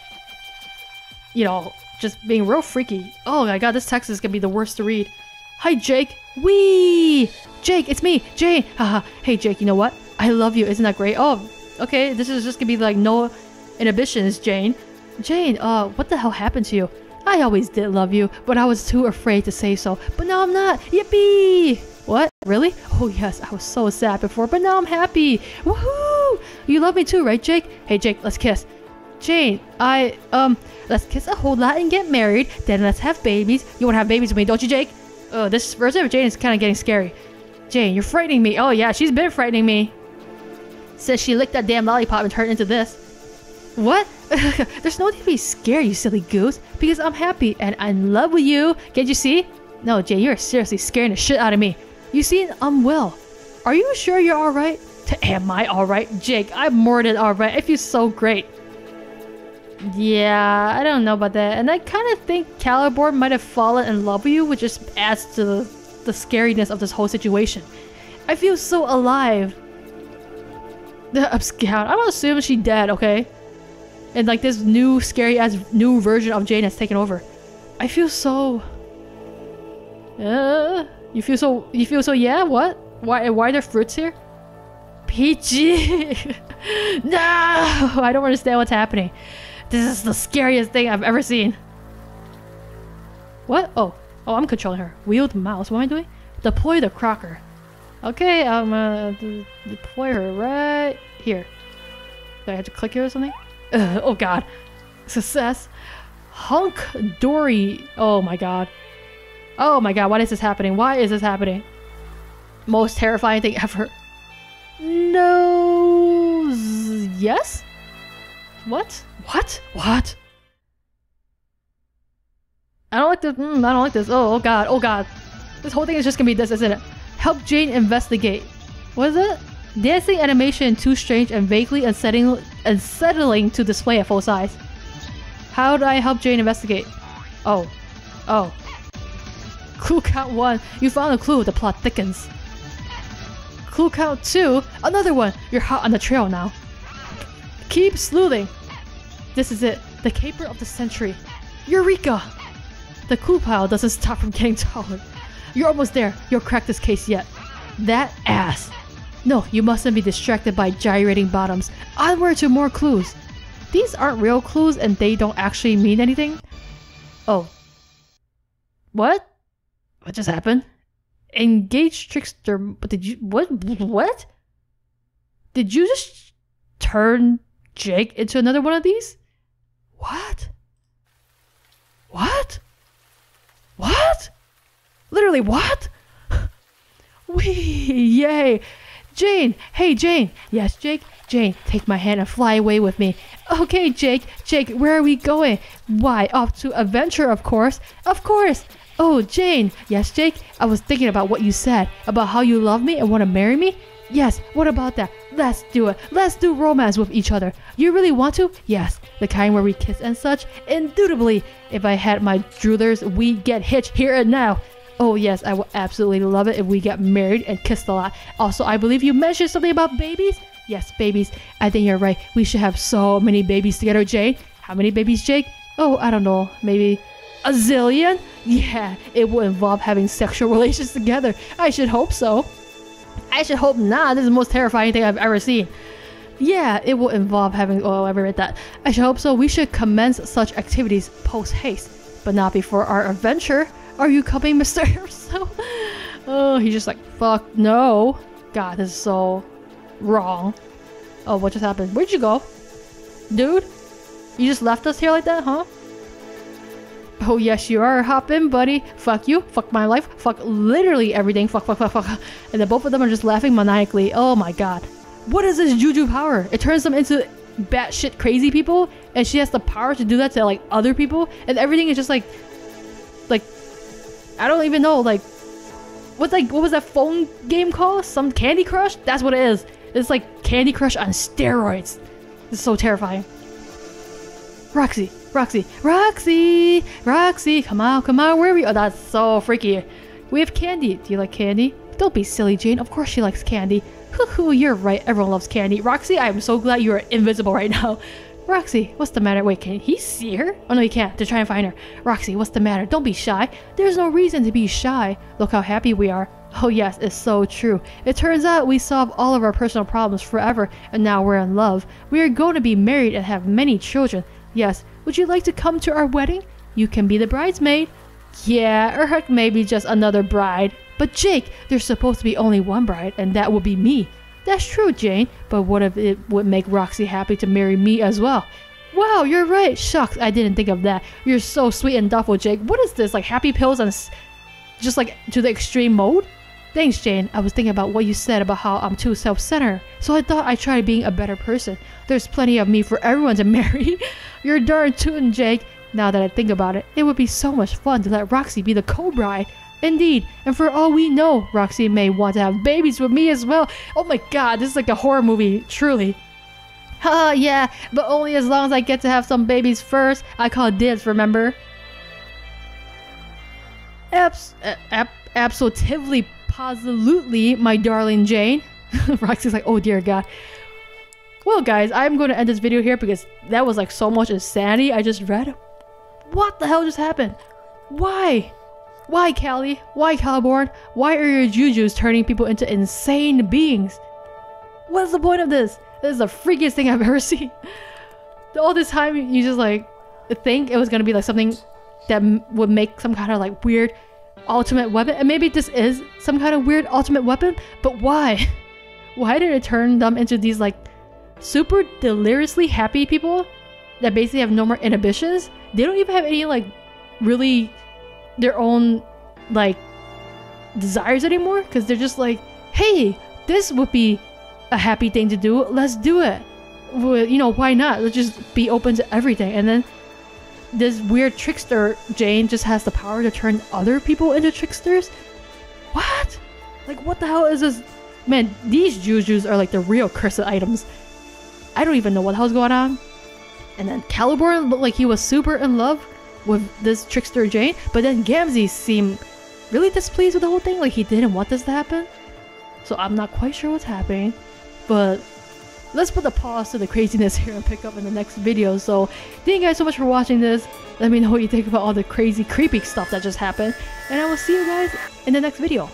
You know, just being real freaky. Oh my god, this text is gonna be the worst to read. Hi, Jake. Wee! Jake, it's me, Jane. Haha. Hey, Jake, you know what? I love you. Isn't that great? Oh, okay. This is just gonna be like no inhibitions, Jane. Jane, what the hell happened to you? I always did love you, but I was too afraid to say so. But now I'm not. Yippee! What? Really? Oh yes, I was so sad before, but now I'm happy. Woohoo! Woo! You love me too, right, Jake? Hey, Jake, let's kiss. Jane, let's kiss a whole lot and get married. Then let's have babies. You wanna have babies with me, don't you, Jake? This version of Jane is kind of getting scary. Jane, you're frightening me. Oh yeah, she's been frightening me. Since she licked that damn lollipop and turned into this. What? There's no need to be scared, you silly goose. Because I'm happy and I'm in love with you. Can't you see? No, Jane, you're seriously scaring the shit out of me. You seem unwell. Are you sure you're alright? Am I alright? Jake, I'm more than alright. I feel so great. Yeah, I don't know about that. And I kind of think Caliborn might have fallen in love with you, which just adds to the scariness of this whole situation. I feel so alive. I'm scared. I'm gonna assume she's dead, okay? And like this new scary ass new version of Jane has taken over. I feel so... You feel so yeah? What? Why are there fruits here? Peachy! No! I don't understand what's happening. This is the scariest thing I've ever seen. What? Oh, I'm controlling her. Wield mouse. What am I doing? Deploy the crocker. Okay, I'm gonna deploy her right here. Do I have to click here or something? Oh god. Success. Hunk Dory. Oh my god. Oh my god, why is this happening? Why is this happening? Most terrifying thing ever. No. Yes? What? What? What? I don't like this. I don't like this. Oh god. Oh god. This whole thing is just gonna be this, isn't it? Help Jane investigate. What is it? Dancing animation too strange and vaguely unsettling to display at full size. How do I help Jane investigate? Oh. Clue count 1. You found a clue. The plot thickens. Clue count 2. Another one. You're hot on the trail now. Keep sleuthing. This is it. The caper of the century. Eureka! The clue pile doesn't stop from getting taller. You're almost there. You'll crack this case yet. That ass. No, you mustn't be distracted by gyrating bottoms. Onward to more clues. These aren't real clues and they don't actually mean anything. Oh. What? What just happened? Engage trickster. But did you... What? Did you just turn Jake into another one of these? What? What? What? Literally, what? Wee, yay. Jane, hey Jane. Yes, Jake. Jane, take my hand and fly away with me. Okay, Jake. Jake, where are we going? Why, off to adventure, of course. Of course. Oh, Jane. Yes, Jake. I was thinking about what you said. About how you love me and want to marry me. Yes, what about that? Let's do it. Let's do romance with each other. You really want to? Yes. The kind where we kiss and such? Indubitably. If I had my droolers, we'd get hitched here and now. Oh yes, I would absolutely love it if we get married and kissed a lot. Also, I believe you mentioned something about babies? Yes, babies. I think you're right. We should have so many babies together, Jane. How many babies, Jake? Oh, I don't know. Maybe a zillion? Yeah, it will involve having sexual relations together. I should hope so. I should hope not. This is the most terrifying thing I've ever seen. Yeah, it will involve having... Oh, I read that. I should hope so. We should commence such activities post-haste, but not before our adventure. Are you coming, Mr. Urso? Oh, he's just like, fuck no. God, this is so wrong. Oh, what just happened? Where'd you go? Dude? You just left us here like that, huh? Oh, yes, you are. Hop in, buddy. Fuck you. Fuck my life. Fuck literally everything. Fuck. And then both of them are just laughing maniacally. Oh my god. What is this juju power? It turns them into batshit crazy people, and she has the power to do that to like other people, and everything is just like I don't even know, like what was that phone game called? Some Candy Crush? That's what it is. It's like Candy Crush on steroids. This is so terrifying. Roxy, come on, where are we? Oh, that's so freaky. We have candy. Do you like candy? Don't be silly, Jane. Of course she likes candy. Hoo, you're right. Everyone loves candy. Roxy, I'm so glad you are invisible right now. Roxy, what's the matter? Wait, can he see her? Oh no, he can't. They're trying to find her. Roxy, what's the matter? Don't be shy. There's no reason to be shy. Look how happy we are. Oh yes, it's so true. It turns out we solved all of our personal problems forever, and now we're in love. We are going to be married and have many children. Yes, would you like to come to our wedding? You can be the bridesmaid. Yeah, or heck, maybe just another bride. But Jake, there's supposed to be only one bride, and that will be me. That's true, Jane, but what if it would make Roxy happy to marry me as well? Wow, you're right. Shucks, I didn't think of that. You're so sweet and thoughtful, Jake. What is this, like happy pills and just like to the extreme mode? Thanks, Jane. I was thinking about what you said about how I'm too self-centered, so I thought I'd try being a better person. There's plenty of me for everyone to marry. You're darn tootin', Jake. Now that I think about it, it would be so much fun to let Roxy be the co-bride. Indeed, and for all we know, Roxy may want to have babies with me as well. Oh my god, this is like a horror movie, truly. Haha, yeah, but only as long as I get to have some babies first. I call dibs, remember? Absolutely, positively, my darling Jane. Roxy's like, oh dear god. Well guys, I'm going to end this video here because that was like so much insanity I just read. What the hell just happened? Why? Why, Callie? Why, Caliborn? Why are your jujus turning people into insane beings? What's the point of this? This is the freakiest thing I've ever seen. All this time you just like think it was gonna be like something that would make some kind of like weird ultimate weapon, and maybe this is some kind of weird ultimate weapon, but why? Why did it turn them into these like super deliriously happy people that basically have no more inhibitions? They don't even have any like really their own like desires anymore, because they're just like, hey, this would be a happy thing to do, let's do it. You know, why not? Let's just be open to everything. And then this weird trickster Jane just has the power to turn other people into tricksters. What? Like, what the hell is this? Man, these jujus are like the real cursed items. I don't even know what the hell's going on. And then Caliborn looked like he was super in love with this trickster Jane, but then Gamzee seemed really displeased with the whole thing, like he didn't want this to happen. So I'm not quite sure what's happening, but let's put the pause to the craziness here and pick up in the next video. So thank you guys so much for watching this. Let me know what you think about all the crazy creepy stuff that just happened, and I will see you guys in the next video.